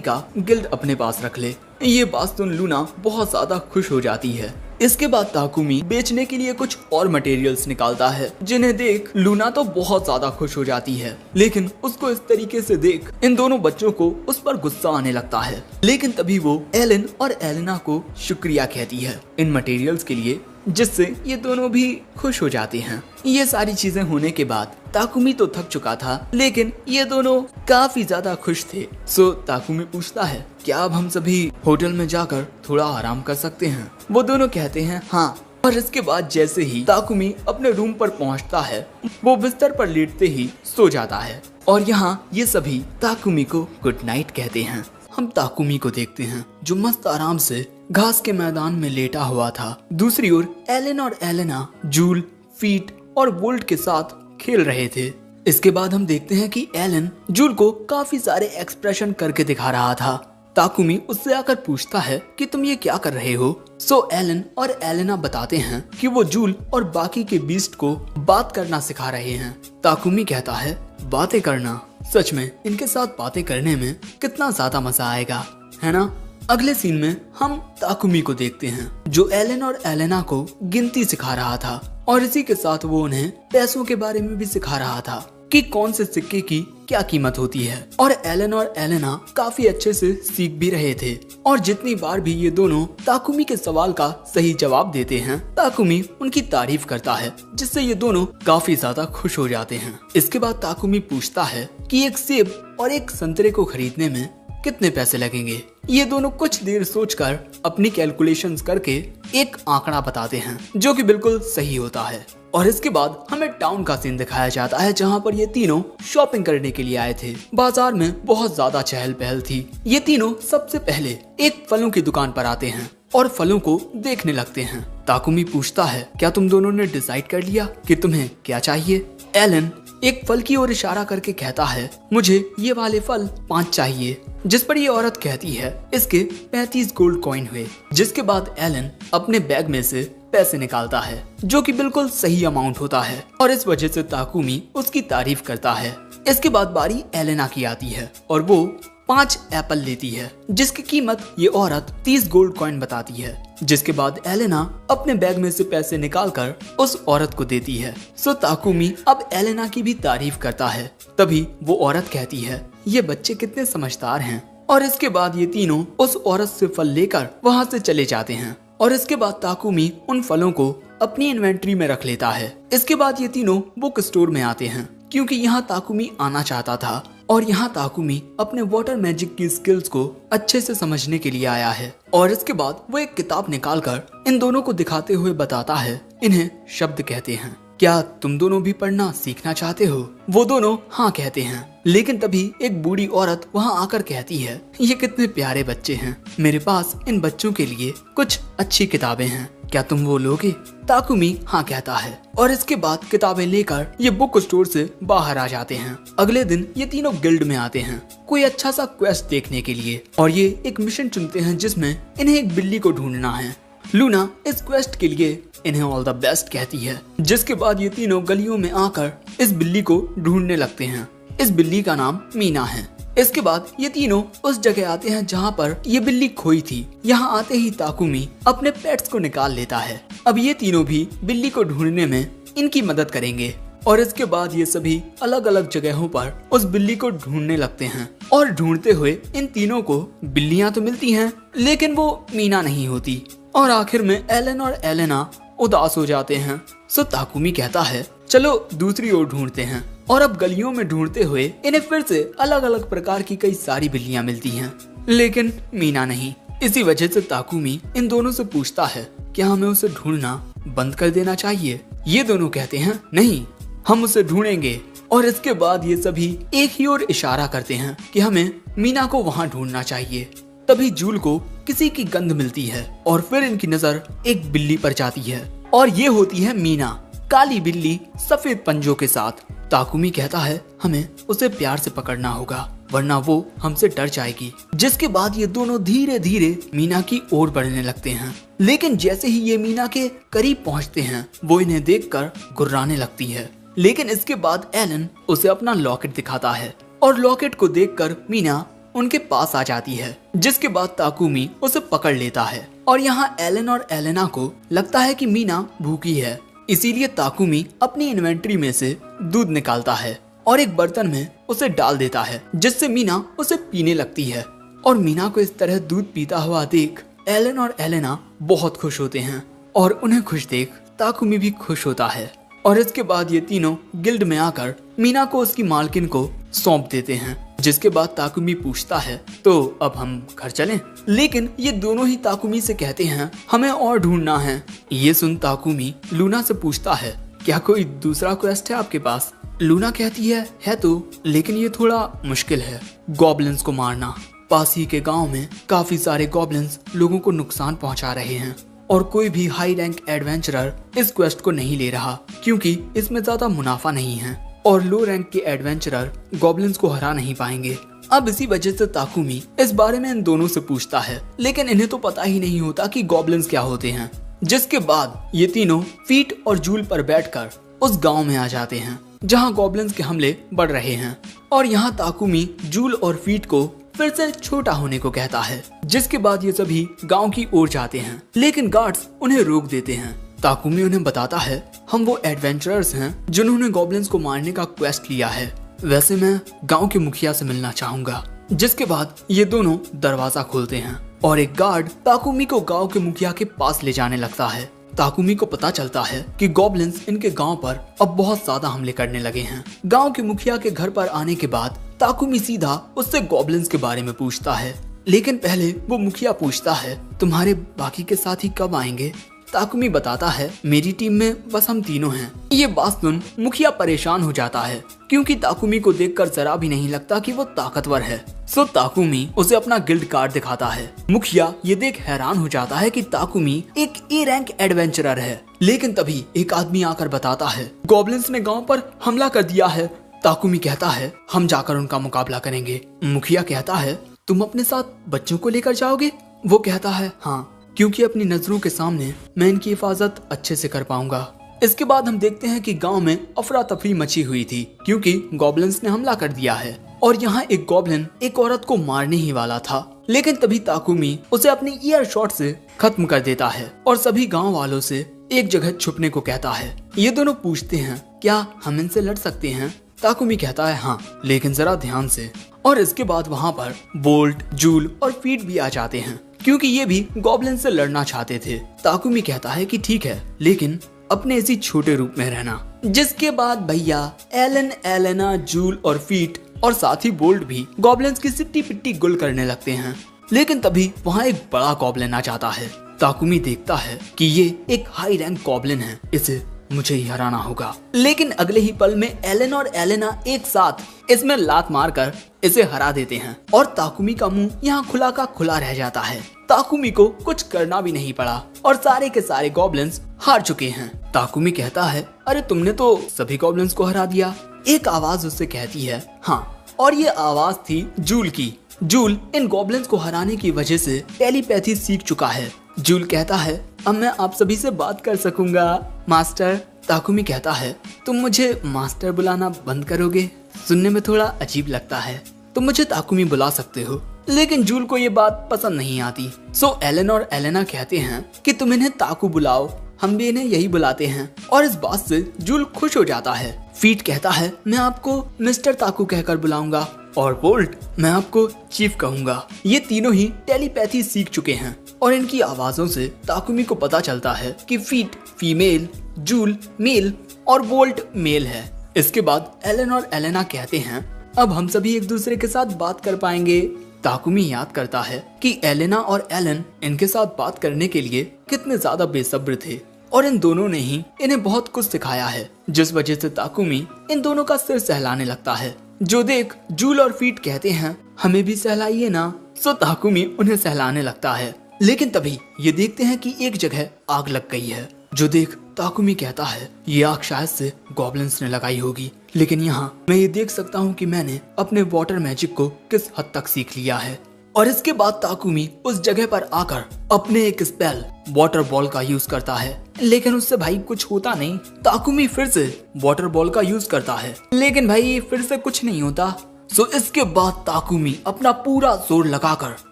का गिल्ड अपने पास रख ले। ये बात सुन लूना बहुत ज्यादा खुश हो जाती है। इसके बाद ताकुमी बेचने के लिए कुछ और मटेरियल्स निकालता है, जिन्हें देख लूना तो बहुत ज्यादा खुश हो जाती है। लेकिन उसको इस तरीके से देख इन दोनों बच्चों को उस पर गुस्सा आने लगता है। लेकिन तभी वो एलन और एलेना को शुक्रिया कहती है इन मटेरियल्स के लिए, जिससे ये दोनों भी खुश हो जाते हैं। ये सारी चीजें होने के बाद ताकुमी तो थक चुका था, लेकिन ये दोनों काफी ज्यादा खुश थे। सो ताकुमी पूछता है, क्या अब हम सभी होटल में जाकर थोड़ा आराम कर सकते हैं? वो दोनों कहते हैं हाँ। और इसके बाद जैसे ही ताकुमी अपने रूम पर पहुंचता है, वो बिस्तर पर लेटते ही सो जाता है। और यहाँ ये सभी ताकुमी को गुड नाइट कहते हैं। हम ताकुमी को देखते हैं जो मस्त आराम से घास के मैदान में लेटा हुआ था। दूसरी ओर एलन और एलेना जूल, फीट और वोल्ट के साथ खेल रहे थे। इसके बाद हम देखते हैं कि एलन जूल को काफी सारे एक्सप्रेशन करके दिखा रहा था। ताकुमी उससे आकर पूछता है कि तुम ये क्या कर रहे हो? सो एलन और एलेना बताते हैं कि वो जूल और बाकी के बीस्ट को बात करना सिखा रहे हैं। ताकुमी कहता है, बातें करना, सच में इनके साथ बातें करने में कितना ज्यादा मजा आएगा, है ना? अगले सीन में हम ताकुमी को देखते हैं जो एलन और एलेना को गिनती सिखा रहा था, और इसी के साथ वो उन्हें पैसों के बारे में भी सिखा रहा था कि कौन से सिक्के की क्या कीमत होती है। और एलन और एलेना काफी अच्छे से सीख भी रहे थे, और जितनी बार भी ये दोनों ताकुमी के सवाल का सही जवाब देते हैं, ताकुमी उनकी तारीफ करता है, जिससे ये दोनों काफी ज्यादा खुश हो जाते हैं। इसके बाद ताकुमी पूछता है कि एक सेब और एक संतरे को खरीदने में कितने पैसे लगेंगे। ये दोनों कुछ देर सोचकर अपनी कैलकुलेशंस करके एक आंकड़ा बताते हैं, जो कि बिल्कुल सही होता है। और इसके बाद हमें टाउन का सीन दिखाया जाता है, जहाँ पर ये तीनों शॉपिंग करने के लिए आए थे। बाजार में बहुत ज्यादा चहल पहल थी। ये तीनों सबसे पहले एक फलों की दुकान पर आते हैं, और फलों को देखने लगते हैं। ताकुमी पूछता है, क्या तुम दोनों ने डिसाइड कर लिया कि तुम्हें क्या चाहिए? एलन एक फल की ओर इशारा करके कहता है, मुझे ये वाले फल 5 चाहिए। जिस पर ये औरत कहती है, इसके 35 गोल्ड कॉइन हुए। जिसके बाद एलन अपने बैग में से पैसे निकालता है, जो कि बिल्कुल सही अमाउंट होता है, और इस वजह से ताकुमी उसकी तारीफ करता है। इसके बाद बारी एलेना की आती है और वो 5 एप्पल लेती है, जिसकी कीमत ये औरत 30 गोल्ड कॉइन बताती है। जिसके बाद एलेना अपने बैग में से पैसे निकालकर उस औरत को देती है। सो ताकुमी अब एलेना की भी तारीफ करता है। तभी वो औरत कहती है, ये बच्चे कितने समझदार हैं। और इसके बाद ये तीनों उस औरत से फल लेकर वहाँ से चले जाते हैं। और इसके बाद ताकुमी उन फलों को अपनी इन्वेंट्री में रख लेता है। इसके बाद ये तीनों बुक स्टोर में आते हैं, क्योंकि यहाँ ताकुमी आना चाहता था और यहाँ ताकुमी अपने वाटर मैजिक की स्किल्स को अच्छे से समझने के लिए आया है। और इसके बाद वो एक किताब निकालकर इन दोनों को दिखाते हुए बताता है, इन्हें शब्द कहते हैं। क्या तुम दोनों भी पढ़ना सीखना चाहते हो? वो दोनों हाँ कहते हैं। लेकिन तभी एक बूढ़ी औरत वहाँ आकर कहती है, ये कितने प्यारे बच्चे हैं, मेरे पास इन बच्चों के लिए कुछ अच्छी किताबें हैं, क्या तुम वो लोगे? ताकुमी हाँ कहता है और इसके बाद किताबें लेकर ये बुक स्टोर से बाहर आ जाते हैं। अगले दिन ये तीनों गिल्ड में आते हैं कोई अच्छा सा क्वेस्ट देखने के लिए, और ये एक मिशन चुनते हैं जिसमें इन्हें एक बिल्ली को ढूंढना है। लूना इस क्वेस्ट के लिए इन्हें ऑल द बेस्ट कहती है। जिसके बाद ये तीनों गलियों में आकर इस बिल्ली को ढूंढने लगते हैं। इस बिल्ली का नाम मीना है। इसके बाद ये तीनों उस जगह आते हैं जहाँ पर ये बिल्ली खोई थी। यहाँ आते ही ताकुमी अपने पेट्स को निकाल लेता है। अब ये तीनों भी बिल्ली को ढूंढने में इनकी मदद करेंगे। और इसके बाद ये सभी अलग अलग जगहों पर उस बिल्ली को ढूंढने लगते हैं। और ढूंढते हुए इन तीनों को बिल्लियां तो मिलती हैं, लेकिन वो मीना नहीं होती। और आखिर में एलन और एलेना उदास हो जाते हैं। सो ताकुमी कहता है, चलो दूसरी ओर ढूंढते हैं। और अब गलियों में ढूंढते हुए इन्हें फिर से अलग अलग प्रकार की कई सारी बिल्लियां मिलती हैं, लेकिन मीना नहीं। इसी वजह से ताकुमी इन दोनों से पूछता है, क्या हमें उसे ढूंढना बंद कर देना चाहिए? ये दोनों कहते हैं, नहीं, हम उसे ढूंढेंगे। और इसके बाद ये सभी एक ही ओर इशारा करते हैं कि हमें मीना को वहाँ ढूंढना चाहिए। तभी जूल को किसी की गंध मिलती है और फिर इनकी नजर एक बिल्ली पर जाती है, और ये होती है मीना, काली बिल्ली सफेद पंजों के साथ। ताकुमी कहता है, हमें उसे प्यार से पकड़ना होगा, वरना वो हमसे डर जाएगी। जिसके बाद ये दोनों धीरे धीरे मीना की ओर बढ़ने लगते हैं। लेकिन जैसे ही ये मीना के करीब पहुंचते हैं, वो इन्हें देखकर गुर्राने लगती है। लेकिन इसके बाद एलन उसे अपना लॉकेट दिखाता है, और लॉकेट को देखकर मीना उनके पास आ जाती है। जिसके बाद ताकुमी उसे पकड़ लेता है। और यहाँ एलन और एलेना को लगता है कि मीना भूखी है, इसीलिए ताकुमी अपनी इन्वेंट्री में से दूध निकालता है और एक बर्तन में उसे डाल देता है, जिससे मीना उसे पीने लगती है। और मीना को इस तरह दूध पीता हुआ देख एलन और एलेना बहुत खुश होते हैं, और उन्हें खुश देख ताकुमी भी खुश होता है। और इसके बाद ये तीनों गिल्ड में आकर मीना को उसकी मालकिन को सौंप देते हैं। जिसके बाद ताकुमी पूछता है, तो अब हम घर चलें? लेकिन ये दोनों ही ताकुमी से कहते हैं, हमें और ढूंढना है। ये सुन ताकुमी लूना से पूछता है, क्या कोई दूसरा क्वेस्ट है आपके पास? लूना कहती है तो, लेकिन ये थोड़ा मुश्किल है, गॉब्लिन्स को मारना। पास ही के गांव में काफी सारे गॉब्लिन्स लोगों को नुकसान पहुंचा रहे हैं, और कोई भी हाई रैंक एडवेंचरर इस क्वेस्ट को नहीं ले रहा, क्योंकि इसमें ज्यादा मुनाफा नहीं है, और लो रैंक के एडवेंचरर गॉब्लिन्स को हरा नहीं पाएंगे। अब इसी वजह से ताकुमी इस बारे में इन दोनों से पूछता है, लेकिन इन्हें तो पता ही नहीं होता कि गॉब्लिन्स क्या होते हैं। जिसके बाद ये तीनों फीट और जूल पर बैठकर उस गांव में आ जाते हैं जहां गॉब्लिन्स के हमले बढ़ रहे हैं। और यहाँ ताकुमी जूल और फीट को फिर से छोटा होने को कहता है। जिसके बाद ये सभी गांव की ओर जाते हैं, लेकिन गार्ड्स उन्हें रोक देते हैं। ताकुमी उन्हें बताता है, हम वो एडवेंचरर्स हैं जिन्होंने गॉब्लिन्स को मारने का क्वेस्ट लिया है। वैसे मैं गांव के मुखिया से मिलना चाहूंगा। जिसके बाद ये दोनों दरवाजा खोलते हैं और एक गार्ड ताकुमी को गांव के मुखिया के पास ले जाने लगता है। ताकुमी को पता चलता है कि गॉब्लिन्स इनके गांव पर अब बहुत ज्यादा हमले करने लगे हैं। गांव के मुखिया के घर पर आने के बाद ताकुमी सीधा उससे गॉब्लिन्स के बारे में पूछता है, लेकिन पहले वो मुखिया पूछता है, तुम्हारे बाकी के साथी कब आएंगे? ताकुमी बताता है मेरी टीम में बस हम तीनों हैं। ये बात सुन मुखिया परेशान हो जाता है क्योंकि ताकुमी को देखकर जरा भी नहीं लगता कि वो ताकतवर है। सो ताकुमी उसे अपना गिल्ड कार्ड दिखाता है। मुखिया ये देख हैरान हो जाता है कि ताकुमी एक ए रैंक एडवेंचरर है। लेकिन तभी एक आदमी आकर बताता है गॉब्लिन्स ने गांव पर हमला कर दिया है। ताकुमी कहता है हम जाकर उनका मुकाबला करेंगे। मुखिया कहता है तुम अपने साथ बच्चों को लेकर जाओगे? वो कहता है हाँ, क्योंकि अपनी नजरों के सामने मैं इनकी हिफाजत अच्छे से कर पाऊंगा। इसके बाद हम देखते हैं कि गांव में अफरा तफरी मची हुई थी क्योंकि गॉब्लिन्स ने हमला कर दिया है और यहाँ एक गॉब्लिन एक औरत को मारने ही वाला था। लेकिन तभी ताकुमी उसे अपनी ईयर शॉट से खत्म कर देता है और सभी गांव वालों से एक जगह छुपने को कहता है। ये दोनों पूछते हैं क्या हम इनसे लड़ सकते हैं? ताकुमी कहता है हाँ, लेकिन जरा ध्यान से। और इसके बाद वहाँ पर बोल्ट, जूल और फीट भी आ जाते हैं क्योंकि ये भी गॉब्लिन से लड़ना चाहते थे। ताकुमी कहता है कि ठीक है, लेकिन अपने इसी छोटे रूप में रहना। जिसके बाद भैया एलन, एलेना, जूल और फीट और साथ ही बोल्ट भी गॉब्लिन्स की सिट्टी पिट्टी गुल करने लगते हैं। लेकिन तभी वहाँ एक बड़ा गॉब्लिन आ जाता है। ताकुमी देखता है कि ये एक हाई रैंक गॉब्लिन है, इसे मुझे ही हराना होगा। लेकिन अगले ही पल में एलन और एलेना एक साथ इसमें लात मारकर इसे हरा देते हैं और ताकुमी का मुंह यहाँ खुला का खुला रह जाता है। ताकुमी को कुछ करना भी नहीं पड़ा और सारे के सारे गॉब्लिन्स हार चुके हैं। ताकुमी कहता है अरे तुमने तो सभी गॉब्लिन्स को हरा दिया। एक आवाज उससे कहती है हाँ, और ये आवाज थी जूल की। जूल इन गॉब्लिन्स को हराने की वजह से टेलीपैथी सीख चुका है। जूल कहता है अब मैं आप सभी से बात कर सकूंगा मास्टर। ताकुमी कहता है तुम मुझे मास्टर बुलाना बंद करोगे? सुनने में थोड़ा अजीब लगता है। तुम मुझे ताकुमी बुला सकते हो। लेकिन जूल को ये बात पसंद नहीं आती। सो एलन और एलेना कहते हैं कि तुम इन्हें ताकू बुलाओ, हम भी इन्हें यही बुलाते हैं। और इस बात से जूल खुश हो जाता है। फीट कहता है मैं आपको मिस्टर ताकू कहकर बुलाऊंगा और बोल्ट मैं आपको चीफ कहूंगा। ये तीनों ही टेलीपैथी सीख चुके हैं और इनकी आवाजों से ताकुमी को पता चलता है कि फीट फीमेल, जूल मेल और बोल्ट मेल है। इसके बाद एलन और एलेना कहते हैं अब हम सभी एक दूसरे के साथ बात कर पाएंगे। ताकुमी याद करता है कि एलेना और एलन इनके साथ बात करने के लिए कितने ज्यादा बेसब्र थे और इन दोनों ने ही इन्हें बहुत कुछ सिखाया है, जिस वजह से ताकुमी इन दोनों का सिर सहलाने लगता है। जो देख जूल और फीट कहते हैं हमें भी सहलाइए ना। सो ताकुमी उन्हें सहलाने लगता है। लेकिन तभी ये देखते हैं कि एक जगह आग लग गई है। जो देख ताकुमी कहता है ये आग शायद से गॉब्लिन्स ने लगाई होगी। लेकिन यहाँ मैं ये देख सकता हूँ कि मैंने अपने वाटर मैजिक को किस हद तक सीख लिया है। और इसके बाद ताकुमी उस जगह पर आकर अपने एक स्पेल वाटर बॉल का यूज करता है। लेकिन उससे भाई कुछ होता नहीं। ताकुमी फिर से वाटर बॉल का यूज करता है, लेकिन भाई फिर से कुछ नहीं होता। सो इसके बाद ताकुमी अपना पूरा जोर लगाकर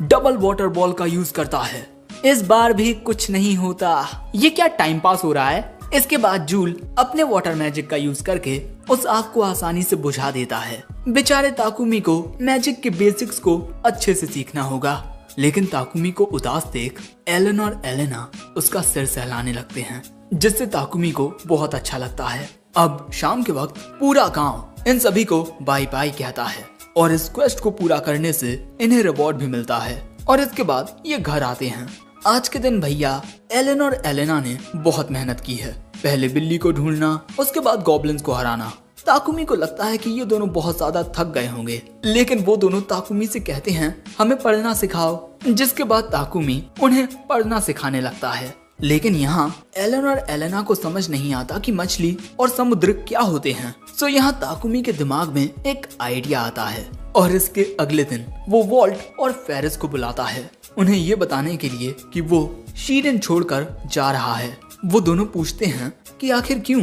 डबल वाटर बॉल का यूज करता है। इस बार भी कुछ नहीं होता। ये क्या टाइम पास हो रहा है? इसके बाद जूल अपने वाटर मैजिक का यूज करके उस आग को आसानी से बुझा देता है। बेचारे ताकुमी को मैजिक के बेसिक्स को अच्छे से सीखना होगा। लेकिन ताकुमी को उदास देख एलन और एलेना उसका सिर सहलाने लगते हैं, जिससे ताकुमी को बहुत अच्छा लगता है। अब शाम के वक्त पूरा गांव इन सभी को बाय बाय कहता है और इस क्वेस्ट को पूरा करने से इन्हें रिवॉर्ड भी मिलता है। और इसके बाद ये घर आते हैं। आज के दिन भैया एलन और एलेना ने बहुत मेहनत की है। पहले बिल्ली को ढूंढना, उसके बाद गॉब्लिन्स को हराना। ताकुमी को लगता है कि ये दोनों बहुत ज्यादा थक गए होंगे, लेकिन वो दोनों ताकुमी से कहते हैं हमें पढ़ना सिखाओ। जिसके बाद ताकुमी उन्हें पढ़ना सिखाने लगता है। लेकिन यहाँ एलन और एलेना को समझ नहीं आता कि मछली और समुद्र क्या होते हैं। सो यहाँ ताकुमी के दिमाग में एक आइडिया आता है और इसके अगले दिन वो वॉल्ट और फेरिस को बुलाता है, उन्हें ये बताने के लिए कि वो शीरन छोड़कर जा रहा है। वो दोनों पूछते हैं कि आखिर क्यों?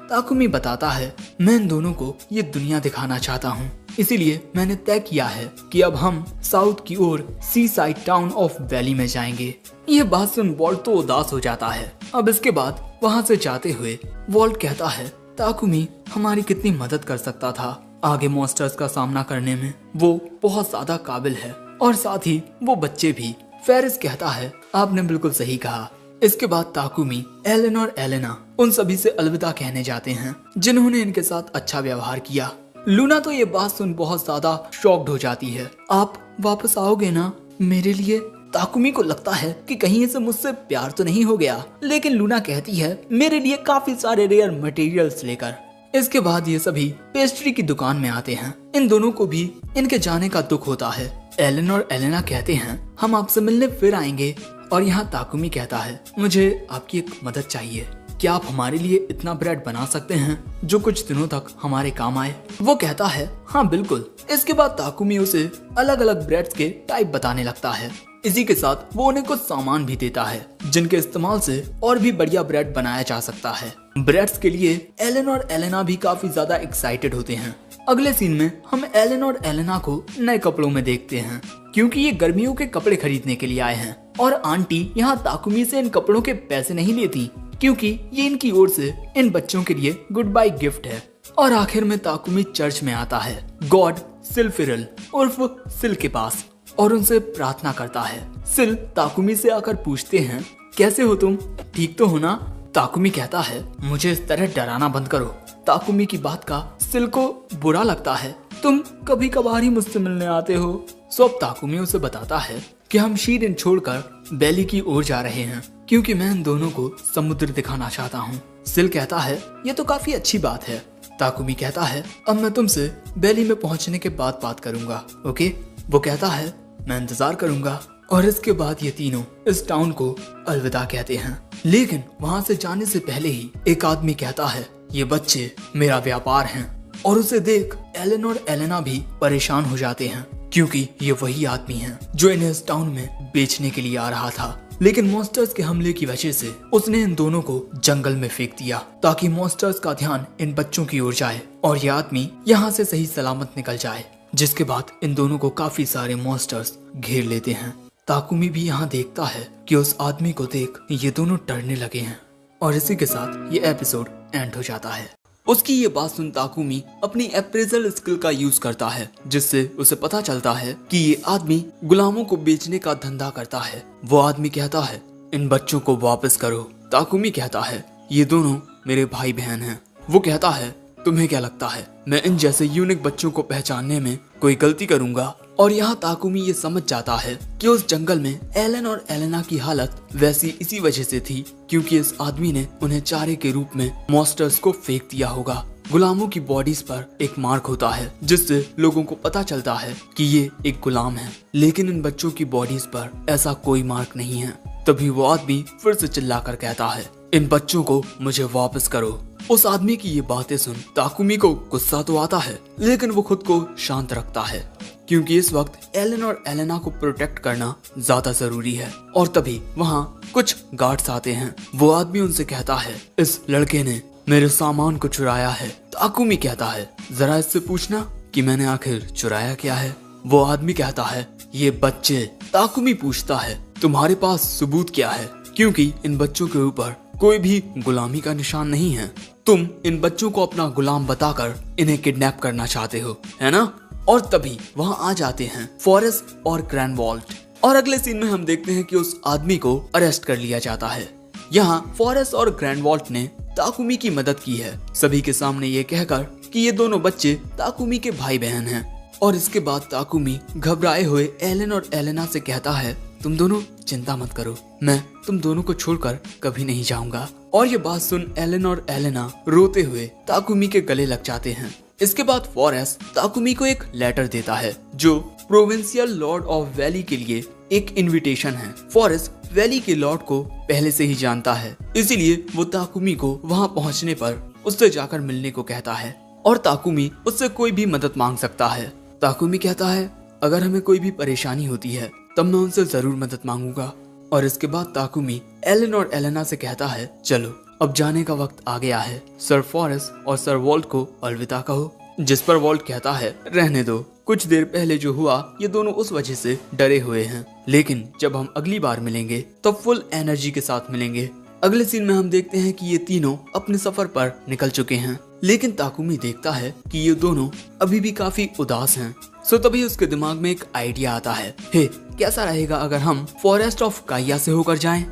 ताकुमी बताता है मैं इन दोनों को ये दुनिया दिखाना चाहता हूँ, इसीलिए मैंने तय किया है कि अब हम साउथ की ओर सी साइड टाउन ऑफ वैली में जाएंगे। ये बात सुन वॉल्ट तो उदास हो जाता है। अब इसके बाद वहाँ से जाते हुए वॉल्ट कहता है ताकुमी हमारी कितनी मदद कर सकता था आगे मॉन्स्टर्स का सामना करने में, वो बहुत ज्यादा काबिल है और साथ ही वो बच्चे भी। फेरिस कहता है आपने बिल्कुल सही कहा। इसके बाद ताकुमी एलन और एलेना उन सभी से अलविदा कहने जाते हैं जिन्होंने इनके साथ अच्छा व्यवहार किया। लूना तो ये बात सुन बहुत ज्यादा शॉक्ड हो जाती है। आप वापस आओगे ना मेरे लिए? ताकुमी को लगता है कि कहीं इसे मुझसे प्यार तो नहीं हो गया, लेकिन लूना कहती है मेरे लिए काफी सारे रेयर मटेरियल्स लेकर। इसके बाद ये सभी पेस्ट्री की दुकान में आते हैं। इन दोनों को भी इनके जाने का दुख होता है। एलन और एलेना कहते हैं हम आपसे मिलने फिर आएंगे, और यहाँ ताकुमी कहता है मुझे आपकी एक मदद चाहिए। क्या आप हमारे लिए इतना ब्रेड बना सकते हैं जो कुछ दिनों तक हमारे काम आए? वो कहता है हाँ बिल्कुल। इसके बाद ताकुमी उसे अलग अलग ब्रेड्स के टाइप बताने लगता है। इसी के साथ वो उन्हें कुछ सामान भी देता है जिनके इस्तेमाल से और भी बढ़िया ब्रेड बनाया जा सकता है। ब्रेड्स के लिए एलन और एलेना भी काफी ज्यादा एक्साइटेड होते हैं। अगले सीन में हम एलन और एलेना को नए कपड़ों में देखते हैं क्योंकि ये गर्मियों के कपड़े खरीदने के लिए आए हैं, और आंटी यहाँ ताकुमी से इन कपड़ों के पैसे नहीं लेती क्योंकि ये इनकी ओर से इन बच्चों के लिए गुड बाय गिफ्ट है। और आखिर में ताकुमी चर्च में आता है गॉड सिल्फिरल उर्फ सिल के पास और उनसे प्रार्थना करता है। सिल ताकुमी से आकर पूछते हैं कैसे हो तुम, ठीक तो हो ना? ताकुमी कहता है मुझे इस तरह डराना बंद करो। ताकुमी की बात का सिल को बुरा लगता है, तुम कभी कभार ही मुझसे मिलने आते हो। सो अब ताकुमी उसे बताता है कि हम शीरिन छोड़कर बैली की ओर जा रहे हैं क्योंकि मैं इन दोनों को समुद्र दिखाना चाहता हूँ। सिल कहता है ये तो काफी अच्छी बात है। ताकुमी कहता है अब मैं तुमसे बैली में पहुँचने के बाद बात करूंगा, ओके? वो कहता है मैं इंतजार करूंगा। और इसके बाद ये तीनों इस टाउन को अलविदा कहते हैं, लेकिन वहाँ से जाने से पहले ही एक आदमी कहता है ये बच्चे मेरा व्यापार हैं। और उसे देख एलन और एलेना भी परेशान हो जाते हैं क्योंकि ये वही आदमी है जो इन्हें इस टाउन में बेचने के लिए आ रहा था, लेकिन मॉन्स्टर्स के हमले की वजह से उसने इन दोनों को जंगल में फेंक दिया ताकि मॉन्स्टर्स का ध्यान इन बच्चों की ओर जाए और ये आदमी यहाँ से सही सलामत निकल जाए। जिसके बाद इन दोनों को काफी सारे मॉन्स्टर्स घेर लेते हैं। ताकुमी भी यहाँ देखता है कि उस आदमी को देख ये दोनों डरने लगे हैं, और इसी के साथ ये एपिसोड एंड हो जाता है। उसकी ये बात सुन ताकुमी अपनी अप्रेजल स्किल का यूज करता है जिससे उसे पता चलता है कि ये आदमी गुलामों को बेचने का धंधा करता है। वो आदमी कहता है इन बच्चों को वापस करो। ताकुमी कहता है ये दोनों मेरे भाई बहन हैं। वो कहता है तुम्हें क्या लगता है मैं इन जैसे यूनिक बच्चों को पहचानने में कोई गलती करूंगा? और यहाँ ताकुमी ये समझ जाता है कि उस जंगल में एलन और एलेना की हालत वैसी इसी वजह से थी क्योंकि इस आदमी ने उन्हें चारे के रूप में मॉन्स्टर्स को फेंक दिया होगा। गुलामों की बॉडीज पर एक मार्क होता है जिससे लोगों को पता चलता है कि ये एक गुलाम है, लेकिन इन बच्चों की बॉडीज पर ऐसा कोई मार्क नहीं है। तभी वो आदमी फिर से चिल्लाकर कहता है इन बच्चों को मुझे वापस करो। उस आदमी की ये बातें सुन ताकुमी को गुस्सा तो आता है, लेकिन वो खुद को शांत रखता है क्योंकि इस वक्त एलन और एलेना को प्रोटेक्ट करना ज्यादा जरूरी है। और तभी वहाँ कुछ गार्ड्स आते हैं। वो आदमी उनसे कहता है इस लड़के ने मेरे सामान को चुराया है। ताकुमी कहता है जरा इससे पूछना कि मैंने आखिर चुराया क्या है। वो आदमी कहता है ये बच्चे। ताकुमी पूछता है तुम्हारे पास सबूत क्या है, क्योंकि इन बच्चों के ऊपर कोई भी गुलामी का निशान नहीं है। तुम इन बच्चों को अपना गुलाम बताकर इन्हें किडनैप करना चाहते हो, है ना? और तभी वहाँ आ जाते हैं फॉरेस्ट और ग्रैंडवॉल्ट, और अगले सीन में हम देखते हैं कि उस आदमी को अरेस्ट कर लिया जाता है। यहाँ फॉरेस्ट और ग्रैंडवॉल्ट ने ताकुमी की मदद की है सभी के सामने ये कहकर कि ये दोनों बच्चे ताकुमी के भाई बहन हैं। और इसके बाद ताकुमी घबराए हुए एलन और एलेना से कहता है तुम दोनों चिंता मत करो, मैं तुम दोनों को छोड़कर कभी नहीं जाऊंगा। और ये बात सुन एलन और एलेना रोते हुए ताकुमी के गले लग जाते हैं। इसके बाद फॉरेस्ट ताकुमी को एक लेटर देता है जो प्रोविंशियल लॉर्ड ऑफ वैली के लिए एक इनविटेशन है। फॉरेस्ट वैली के लॉर्ड को पहले से ही जानता है, इसीलिए वो ताकुमी को वहाँ पहुँचने पर उससे जाकर मिलने को कहता है और ताकुमी उससे कोई भी मदद मांग सकता है। ताकुमी कहता है अगर हमें कोई भी परेशानी होती है तब मैं उनसे जरूर मदद मांगूंगा। और इसके बाद ताकुमी एलन और एलेना से कहता है चलो अब जाने का वक्त आ गया है, सर फॉरेस्ट और सर वॉल्ट को अलविदा कहो। जिस पर वॉल्ट कहता है रहने दो, कुछ देर पहले जो हुआ ये दोनों उस वजह से डरे हुए हैं, लेकिन जब हम अगली बार मिलेंगे तब फुल एनर्जी के साथ मिलेंगे। अगले सीन में हम देखते हैं कि ये तीनों अपने सफर पर निकल चुके हैं, लेकिन ताकुमी देखता है कि ये दोनों अभी भी काफी उदास हैं। सो तभी उसके दिमाग में एक आइडिया आता है, हे कैसा रहेगा अगर हम फॉरेस्ट ऑफ काया से होकर जाएं?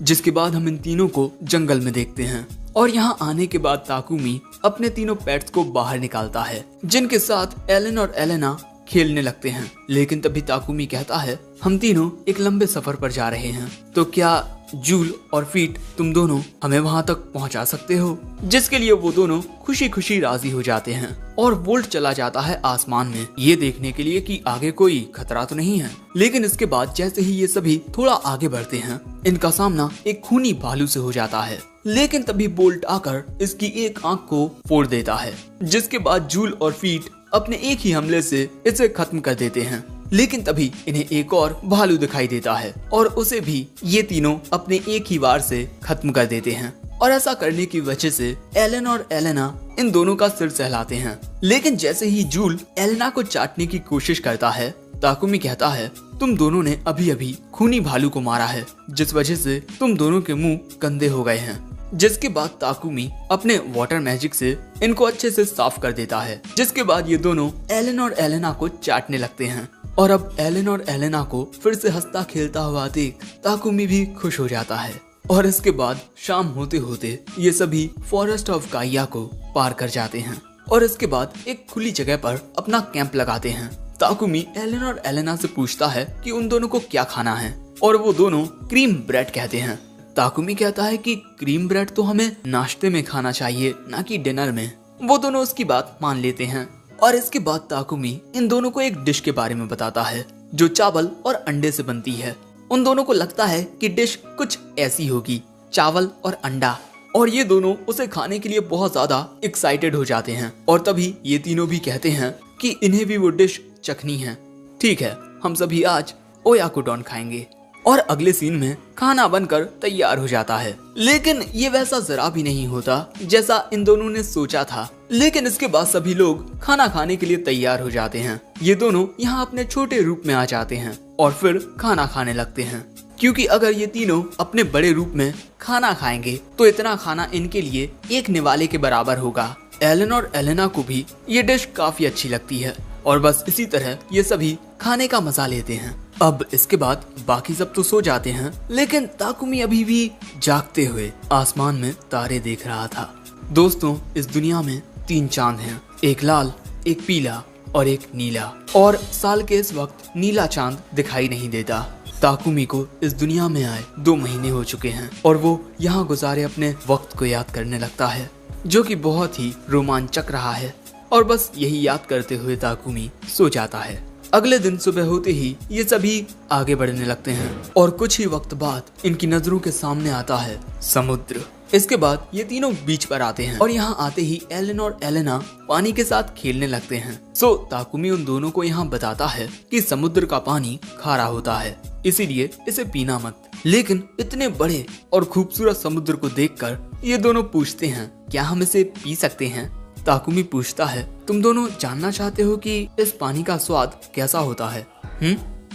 जिसके बाद हम इन तीनों को जंगल में देखते हैं। और यहाँ आने के बाद ताकुमी अपने तीनों पेट्स को बाहर निकालता है जिनके साथ एलन और एलेना खेलने लगते हैं। लेकिन तभी ताकुमी कहता है, हम तीनों एक लंबे सफर पर जा रहे हैं, तो क्या जूल और फीट तुम दोनों हमें वहां तक पहुंचा सकते हो? जिसके लिए वो दोनों खुशी खुशी राजी हो जाते हैं और वोल्ट चला जाता है आसमान में, ये देखने के लिए कि आगे कोई खतरा तो नहीं है। लेकिन इसके बाद जैसे ही ये सभी थोड़ा आगे बढ़ते हैं, इनका सामना एक खूनी भालू से हो जाता है। लेकिन तभी बोल्ट आकर इसकी एक आंख को फोड़ देता है, जिसके बाद जूल और फीट अपने एक ही हमले से इसे खत्म कर देते हैं। लेकिन तभी इन्हें एक और भालू दिखाई देता है और उसे भी ये तीनों अपने एक ही वार से खत्म कर देते हैं। और ऐसा करने की वजह से एलन और एलेना इन दोनों का सिर सहलाते हैं। लेकिन जैसे ही जूल एलेना को चाटने की कोशिश करता है, ताकुमी कहता है, तुम दोनों ने अभी अभी खूनी भालू को मारा है, जिस वजह से तुम दोनों के मुंह गंदे हो गए हैं। जिसके बाद ताकुमी अपने वाटर मैजिक से इनको अच्छे से साफ कर देता है। जिसके बाद ये दोनों एलन और एलेना को चाटने लगते हैं। और अब एलन और एलेना को फिर से हंसता खेलता हुआ देख ताकुमी भी खुश हो जाता है। और इसके बाद शाम होते होते ये सभी फॉरेस्ट ऑफ गाइया को पार कर जाते हैं और इसके बाद एक खुली जगह पर अपना कैंप लगाते हैं। ताकुमी एलन और एलेना से पूछता है कि उन दोनों को क्या खाना है और वो दोनों क्रीम ब्रेड कहते हैं। ताकुमी कहता है कि क्रीम ब्रेड तो हमें नाश्ते में खाना चाहिए, ना कि डिनर में। वो दोनों उसकी बात मान लेते हैं और इसके बाद ताकुमी इन दोनों को एक डिश के बारे में बताता है जो चावल और अंडे से बनती है। उन दोनों को लगता है कि डिश कुछ ऐसी होगी, चावल और अंडा, और ये दोनों उसे खाने के लिए बहुत ज्यादा एक्साइटेड हो जाते हैं। और तभी ये तीनों भी कहते हैं कि इन्हें भी वो डिश चखनी है। ठीक है, हम सभी आज ओयाकुडोन खाएंगे। और अगले सीन में खाना बनकर तैयार हो जाता है। लेकिन ये वैसा जरा भी नहीं होता जैसा इन दोनों ने सोचा था। लेकिन इसके बाद सभी लोग खाना खाने के लिए तैयार हो जाते हैं। ये दोनों यहाँ अपने छोटे रूप में आ जाते हैं और फिर खाना खाने लगते हैं, क्योंकि अगर ये तीनों अपने बड़े रूप में खाना खाएंगे तो इतना खाना इनके लिए एक निवाले के बराबर होगा। एलन और एलेना को भी ये डिश काफी अच्छी लगती है और बस इसी तरह ये सभी खाने का मजा लेते हैं। अब इसके बाद बाकी सब तो सो जाते हैं, लेकिन ताकुमी अभी भी जागते हुए आसमान में तारे देख रहा था। दोस्तों, इस दुनिया में 3 चांद हैं, एक लाल, एक पीला और एक नीला। और साल के इस वक्त नीला चांद दिखाई नहीं देता। ताकुमी को इस दुनिया में आए 2 महीने हो चुके हैं और वो यहाँ गुजारे अपने वक्त को याद करने लगता है, जो कि बहुत ही रोमांचक रहा है। और बस यही याद करते हुए ताकुमी सो जाता है। अगले दिन सुबह होते ही ये सभी आगे बढ़ने लगते हैं और कुछ ही वक्त बाद इनकी नजरों के सामने आता है समुद्र। इसके बाद ये तीनों बीच पर आते हैं और यहाँ आते ही एलन और एलेना पानी के साथ खेलने लगते हैं। सो ताकुमी उन दोनों को यहाँ बताता है कि समुद्र का पानी खारा होता है, इसीलिए इसे पीना मत। लेकिन इतने बड़े और खूबसूरत समुद्र को देखकर ये दोनों पूछते हैं, क्या हम इसे पी सकते हैं? ताकुमी पूछता है, तुम दोनों जानना चाहते हो कि इस पानी का स्वाद कैसा होता है?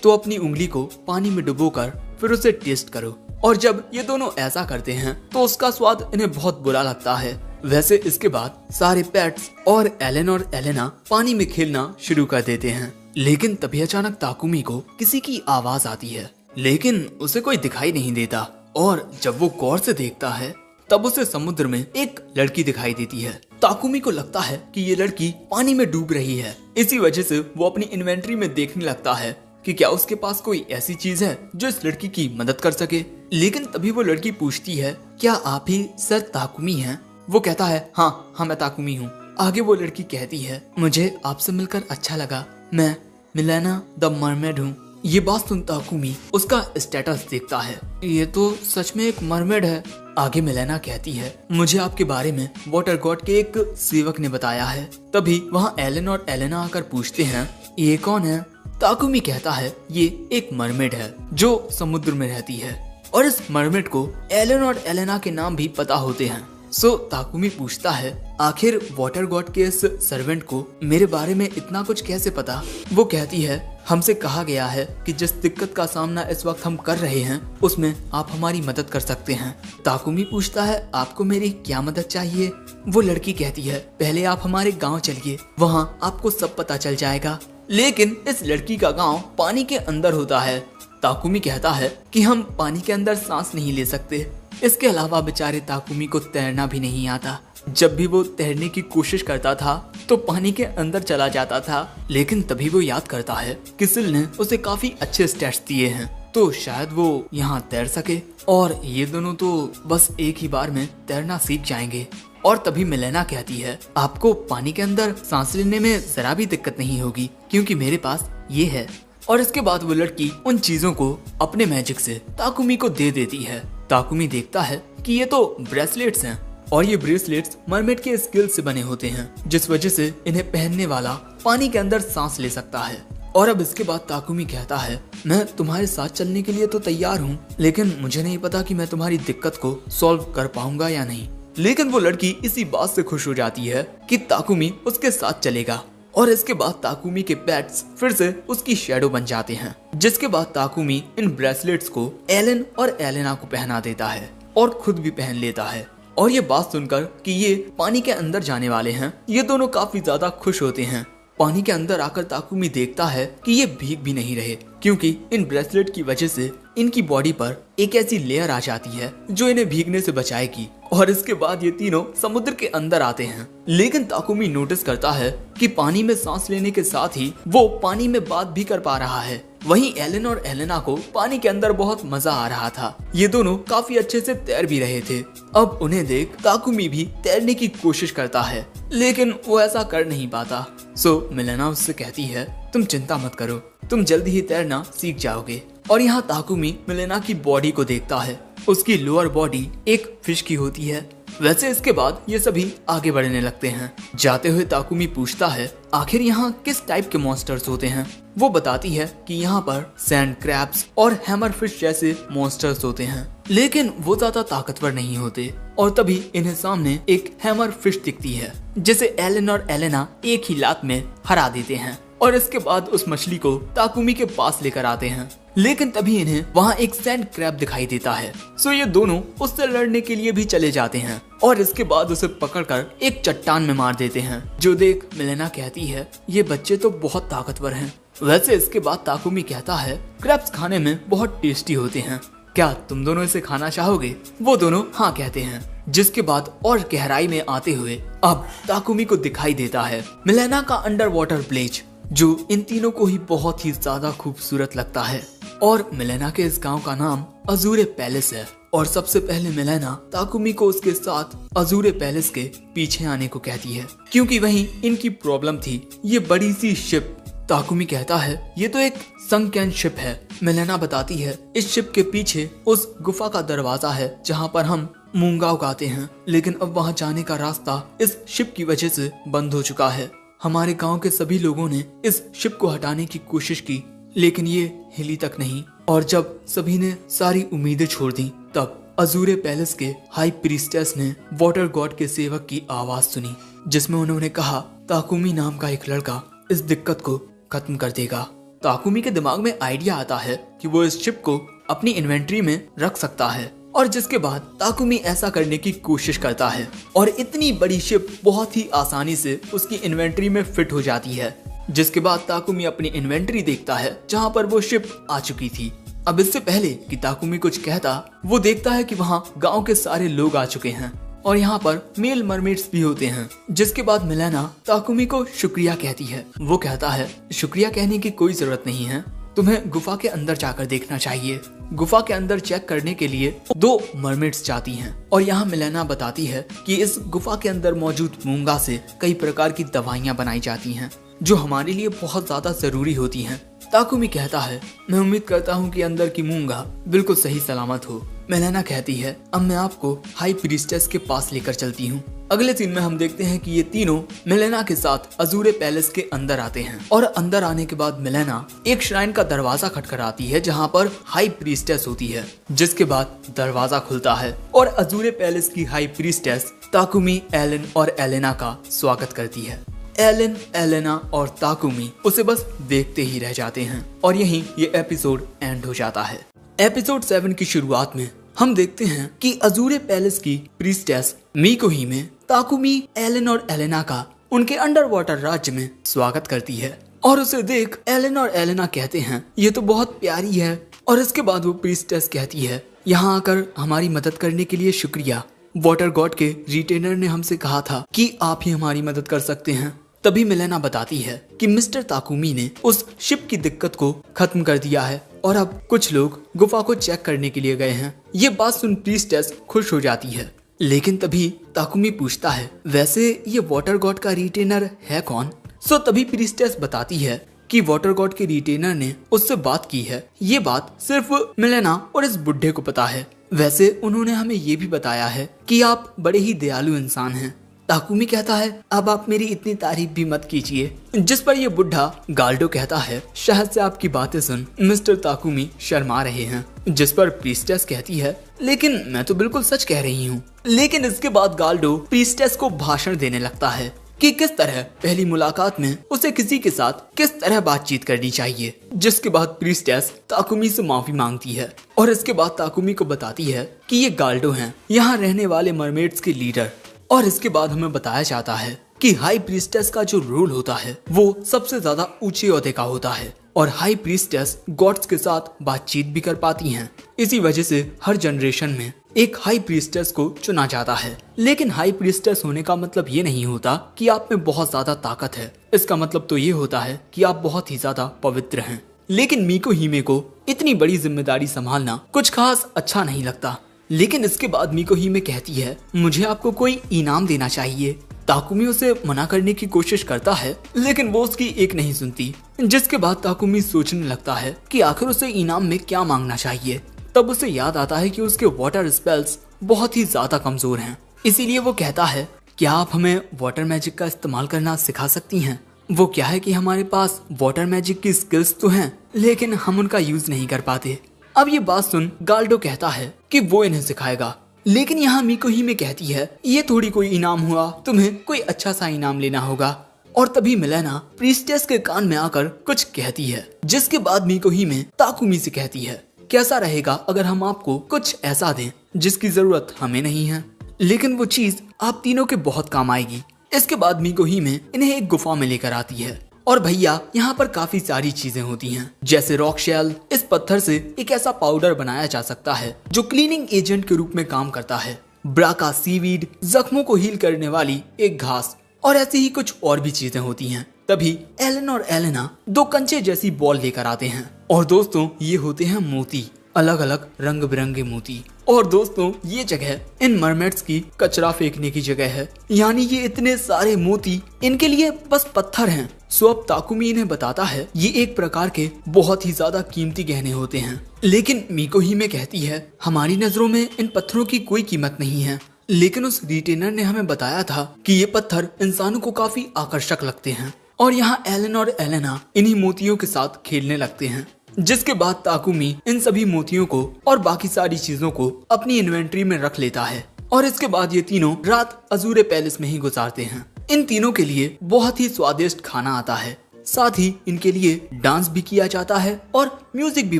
तो अपनी उंगली को पानी में डुबोकर फिर उसे टेस्ट करो। और जब ये दोनों ऐसा करते हैं तो उसका स्वाद इन्हें बहुत बुरा लगता है। वैसे इसके बाद सारे पेट्स और एलन और एलेना पानी में खेलना शुरू कर देते हैं। लेकिन तभी अचानक ताकुमी को किसी की आवाज आती है, लेकिन उसे कोई दिखाई नहीं देता। और जब वो गौर से देखता है तब उसे समुद्र में एक लड़की दिखाई देती है। ताकुमी को लगता है कि ये लड़की पानी में डूब रही है। इसी वजह से वो अपनी इन्वेंटरी में देखने लगता है कि क्या उसके पास कोई ऐसी चीज है जो इस लड़की की मदद कर सके। लेकिन तभी वो लड़की पूछती है, क्या आप ही सर ताकुमी हैं? वो कहता है, हाँ मैं ताकुमी हूँ। आगे वो लड़की कहती है, मुझे आपसे मिलकर अच्छा लगा, मैं मिलेना द मरमेड हूँ। ये बात सुन ताकुमी उसका स्टेटस देखता है, ये तो सच में एक मरमेड है। आगे मिलेना कहती है, मुझे आपके बारे में वाटर गॉड के एक सेवक ने बताया है। तभी वहाँ एलन और एलेना आकर पूछते हैं, ये कौन है? ताकुमी कहता है, ये एक मरमेड है जो समुद्र में रहती है और इस मरमेड को एलन और एलेना के नाम भी पता होते हैं। सो ताकुमी पूछता है, आखिर वाटर गॉड के इस सर्वेंट को मेरे बारे में इतना कुछ कैसे पता? वो कहती है, हमसे कहा गया है कि जिस दिक्कत का सामना इस वक्त हम कर रहे हैं उसमें आप हमारी मदद कर सकते हैं। ताकुमी पूछता है, आपको मेरी क्या मदद चाहिए? वो लड़की कहती है, पहले आप हमारे गांव चलिए, वहाँ आपको सब पता चल जाएगा। लेकिन इस लड़की का गांव पानी के अंदर होता है। ताकुमी कहता है कि हम पानी के अंदर सांस नहीं ले सकते। इसके अलावा बेचारे ताकुमी को तैरना भी नहीं आता। जब भी वो तैरने की कोशिश करता था तो पानी के अंदर चला जाता था, लेकिन तभी वो याद करता है कि सिल ने उसे काफी अच्छे स्टैट्स दिए हैं, तो शायद वो यहाँ तैर सके और ये दोनों तो बस एक ही बार में तैरना सीख जाएंगे। और तभी मिलेना कहती है, आपको पानी के अंदर सांस लेने में जरा भी दिक्कत नहीं होगी क्योंकि मेरे पास ये है। और इसके बाद वो लड़की उन चीजों को अपने मैजिक से ताकुमी को दे देती है। ताकुमी देखता है कि ये तो ब्रेसलेट्स हैं और ये ब्रेसलेट्स मरमेड के स्किल से बने होते हैं, जिस वजह से इन्हें पहनने वाला पानी के अंदर सांस ले सकता है। और अब इसके बाद ताकुमी कहता है, मैं तुम्हारे साथ चलने के लिए तो तैयार हूँ, लेकिन मुझे नहीं पता कि मैं तुम्हारी दिक्कत को सॉल्व कर पाऊंगा या नहीं। लेकिन वो लड़की इसी बात से खुश हो जाती है कि ताकुमी उसके साथ चलेगा। और इसके बाद ताकुमी के पेट्स फिर से उसकी शैडो बन जाते हैं, जिसके बाद ताकुमी इन ब्रेसलेट्स को एलन और एलेना को पहना देता है और खुद भी पहन लेता है। और ये बात सुनकर कि ये पानी के अंदर जाने वाले हैं, ये दोनों काफी ज्यादा खुश होते हैं। पानी के अंदर आकर ताकुमी देखता है कि ये भीग भी नहीं रहे, क्योंकि इन ब्रेसलेट की वजह से इनकी बॉडी पर एक ऐसी लेयर आ जाती है जो इन्हें भीगने से बचाएगी। और इसके बाद ये तीनों समुद्र के अंदर आते हैं, लेकिन ताकुमी नोटिस करता है कि पानी में सांस लेने के साथ ही वो पानी में बात भी कर पा रहा है। वहीं एलन और एलेना को पानी के अंदर बहुत मजा आ रहा था, ये दोनों काफी अच्छे से तैर भी रहे थे। अब उन्हें देख ताकुमी भी तैरने की कोशिश करता है, लेकिन वो ऐसा कर नहीं पाता। सो मिलेना उससे कहती है, तुम चिंता मत करो, तुम जल्दी ही तैरना सीख जाओगे। और यहाँ ताकुमी मिलेना की बॉडी को देखता है, उसकी लोअर बॉडी एक फिश की होती है। वैसे इसके बाद ये सभी आगे बढ़ने लगते हैं। जाते हुए ताकुमी पूछता है, आखिर यहाँ किस टाइप के मॉन्स्टर्स होते हैं। वो बताती है कि यहाँ पर सैंड क्रैब्स और हैमर फिश जैसे मॉन्स्टर्स होते हैं, लेकिन वो ज्यादा ताकतवर नहीं होते। और तभी इन्हें सामने एक हैमर फिश दिखती है, जिसे एलन और एलेना एक ही लात में हरा देते हैं। और इसके बाद उस मछली को ताकुमी के पास लेकर आते हैं, लेकिन तभी इन्हें वहाँ एक सैंड क्रैब दिखाई देता है। सो ये दोनों उससे लड़ने के लिए भी चले जाते हैं और इसके बाद उसे पकड़कर एक चट्टान में मार देते हैं, जो देख मिलेना कहती है, ये बच्चे तो बहुत ताकतवर हैं। वैसे इसके बाद ताकुमी कहता है, क्रैब्स खाने में बहुत टेस्टी होते हैं, क्या तुम दोनों इसे खाना चाहोगे। वो दोनों हाँ कहते हैं, जिसके बाद और गहराई में आते हुए अब ताकुमी को दिखाई देता है मिलेना का अंडर वाटर ब्लेज, जो इन तीनों को ही बहुत ही ज्यादा खूबसूरत लगता है। और मिलेना के इस गांव का नाम अजूरे पैलेस है। और सबसे पहले मिलेना ताकुमी को उसके साथ अजूरे पैलेस के पीछे आने को कहती है, क्योंकि वहीं इनकी प्रॉब्लम थी, ये बड़ी सी शिप। ताकुमी कहता है, ये तो एक संकैन शिप है। मिलेना बताती है, इस शिप के पीछे उस गुफा का दरवाजा है जहाँ पर हम मूंगा उगाते हैं, लेकिन अब वहाँ जाने का रास्ता इस शिप की वजह से बंद हो चुका है। हमारे गांव के सभी लोगों ने इस शिप को हटाने की कोशिश की, लेकिन ये हिली तक नहीं। और जब सभी ने सारी उम्मीदें छोड़ दी, तब अजूरे पैलेस के हाई प्रीस्टेस ने वाटर गॉड के सेवक की आवाज सुनी, जिसमें उन्होंने कहा, ताकुमी नाम का एक लड़का इस दिक्कत को खत्म कर देगा। ताकुमी के दिमाग में आइडिया आता है कि वो इस शिप को अपनी इन्वेंट्री में रख सकता है, और जिसके बाद ताकुमी ऐसा करने की कोशिश करता है और इतनी बड़ी शिप बहुत ही आसानी से उसकी इन्वेंट्री में फिट हो जाती है। जिसके बाद ताकुमी अपनी इन्वेंट्री देखता है जहाँ पर वो शिप आ चुकी थी। अब इससे पहले कि ताकुमी कुछ कहता, वो देखता है कि वहाँ गांव के सारे लोग आ चुके हैं और यहाँ पर मेल मरमेड्स भी होते हैं। जिसके बाद मिलेना ताकुमी को शुक्रिया कहती है। वो कहता है, शुक्रिया कहने की कोई जरूरत नहीं है, तुम्हें गुफा के अंदर जाकर देखना चाहिए। गुफा के अंदर चेक करने के लिए 2 मरमेड्स जाती हैं और यहाँ मिलेना बताती है कि इस गुफा के अंदर मौजूद मूंगा से कई प्रकार की दवाइयाँ बनाई जाती हैं, जो हमारे लिए बहुत ज्यादा जरूरी होती हैं। ताकुमी कहता है, मैं उम्मीद करता हूँ कि अंदर की मूंगा बिल्कुल सही सलामत हो। मिलेना कहती है, अब मैं आपको हाई प्रीस्टेस के पास लेकर चलती हूँ। अगले सीन में हम देखते हैं कि ये तीनों मिलेना के साथ अजूरे पैलेस के अंदर आते हैं और अंदर आने के बाद मिलेना एक श्राइन का दरवाजा खटखटाती है जहाँ पर हाई प्रीस्टेस होती है। जिसके बाद दरवाजा खुलता है और अजूरे पैलेस की हाई प्रीस्टेस ताकुमी, एलन और एलेना का स्वागत करती है। एलन, एलेना और ताकुमी उसे बस देखते ही रह जाते हैं और यहीं ये एपिसोड एंड हो जाता है। एपिसोड 7 की शुरुआत में हम देखते हैं कि अजूरे पैलेस की प्रीस्टेस मीको हिमे ताकुमी, एलन और एलेना का उनके अंडर वाटर राज्य में स्वागत करती है और उसे देख एलन और एलेना कहते हैं, ये तो बहुत प्यारी है। और इसके बाद वो प्रीस्टेस कहती है, यहाँ आकर हमारी मदद करने के लिए शुक्रिया। वाटर गॉड के रिटेनर ने हमसे कहा था कि आप ही हमारी मदद कर सकते हैं। तभी मिलेना बताती है कि मिस्टर ताकुमी ने उस शिप की दिक्कत को खत्म कर दिया है और अब कुछ लोग गुफा को चेक करने के लिए गए हैं। ये बात सुन प्रीस्टेस खुश हो जाती है, लेकिन तभी ताकुमी पूछता है, वैसे ये वाटर गॉड का रिटेनर है कौन? तभी प्रीस्टेस बताती है कि वाटर गॉड के रिटेनर ने उससे बात की है। ये बात सिर्फ मिलेना और इस बुढ़े को पता है। वैसे उन्होंने हमें ये भी बताया है कि आप बड़े ही दयालु इंसान हैं। ताकुमी कहता है, अब आप मेरी इतनी तारीफ भी मत कीजिए। जिस पर ये बुढ़ा गाल्डो कहता है, शायद से आपकी बातें सुन मिस्टर ताकुमी शर्मा रहे हैं। जिस पर प्रीस्टेस कहती है, लेकिन मैं तो बिल्कुल सच कह रही हूँ। लेकिन इसके बाद गाल्डो प्रीस्टेस को भाषण देने लगता है कि किस तरह पहली मुलाकात में उसे किसी के साथ किस तरह बातचीत करनी चाहिए। जिसके बाद प्रीस्टेस ताकुमी से माफी मांगती है और इसके बाद ताकुमी को बताती है कि ये गाल्डो हैं, यहाँ रहने वाले मरमेड्स के लीडर। और इसके बाद हमें बताया जाता है कि हाई प्रीस्टेस का जो रोल होता है वो सबसे ज्यादा ऊंचे ओहदे का होता है और हाई प्रीस्टेस गॉड्स के साथ बातचीत भी कर पाती हैं। इसी वजह से हर जनरेशन में एक हाई प्रीस्टेस को चुना जाता है। लेकिन हाई प्रीस्टेस होने का मतलब ये नहीं होता कि आप में बहुत ज्यादा ताकत है। इसका मतलब तो ये होता है कि आप बहुत ही ज्यादा पवित्र हैं। लेकिन मीको हिमे को इतनी बड़ी जिम्मेदारी संभालना कुछ खास अच्छा नहीं लगता। लेकिन इसके बाद मीको हिमे कहती है, मुझे आपको कोई इनाम देना चाहिए। ताकुमी उसे मना करने की कोशिश करता है, लेकिन वो उसकी एक नहीं सुनती। जिसके बाद ताकुमी सोचने लगता है कि आखिर उसे इनाम में क्या मांगना चाहिए। तब उसे याद आता है कि उसके वाटर स्पेल्स बहुत ही ज्यादा कमजोर हैं। इसीलिए वो कहता है, क्या आप हमें वाटर मैजिक का इस्तेमाल करना सिखा सकती हैं? वो क्या है कि हमारे पास वाटर मैजिक की स्किल्स तो हैं, लेकिन हम उनका यूज नहीं कर पाते। अब ये बात सुन गाल्डो कहता है कि वो इन्हें सिखाएगा। लेकिन यहाँ मीको हिमे कहती है, ये थोड़ी कोई इनाम हुआ, तुम्हें कोई अच्छा सा इनाम लेना होगा। और तभी मिलेना प्रीस्टेस के कान में आकर कुछ कहती है। जिसके बाद मीको हिमे ताकुमी से कहती है, कैसा रहेगा अगर हम आपको कुछ ऐसा दें जिसकी जरूरत हमें नहीं है, लेकिन वो चीज आप तीनों के बहुत काम आएगी। इसके बाद मीको हिमे इन्हें एक गुफा में लेकर आती है और भैया यहाँ पर काफी सारी चीजें होती हैं, जैसे रॉक शेल। इस पत्थर से एक ऐसा पाउडर बनाया जा सकता है जो क्लीनिंग एजेंट के रूप में काम करता है। ब्राका सीवीड, जख्मों को हील करने वाली एक घास, और ऐसी ही कुछ और भी चीजें होती हैं। तभी एलन और एलेना दो कंचे जैसी बॉल लेकर आते हैं और दोस्तों ये होते हैं मोती, अलग अलग रंग बिरंगे मोती। और दोस्तों ये जगह इन मरमेड्स की कचरा फेंकने की जगह है, यानी ये इतने सारे मोती इनके लिए बस पत्थर हैं। अब ताकुमी इन्हें बताता है ये एक प्रकार के बहुत ही ज्यादा कीमती गहने होते हैं। लेकिन मीको हिमे कहती है, हमारी नजरों में इन पत्थरों की कोई कीमत नहीं है, लेकिन उस रिटेनर ने हमें बताया था कि ये पत्थर इंसानों को काफी आकर्षक लगते हैं। और यहाँ एलन और एलेना इन्हीं मोतियों के साथ खेलने लगते हैं। जिसके बाद ताकुमी इन सभी मोतियों को और बाकी सारी चीजों को अपनी इन्वेंट्री में रख लेता है और इसके बाद ये तीनों रात अजूरे पैलेस में ही गुजारते हैं। इन तीनों के लिए बहुत ही स्वादिष्ट खाना आता है, साथ ही इनके लिए डांस भी किया जाता है और म्यूजिक भी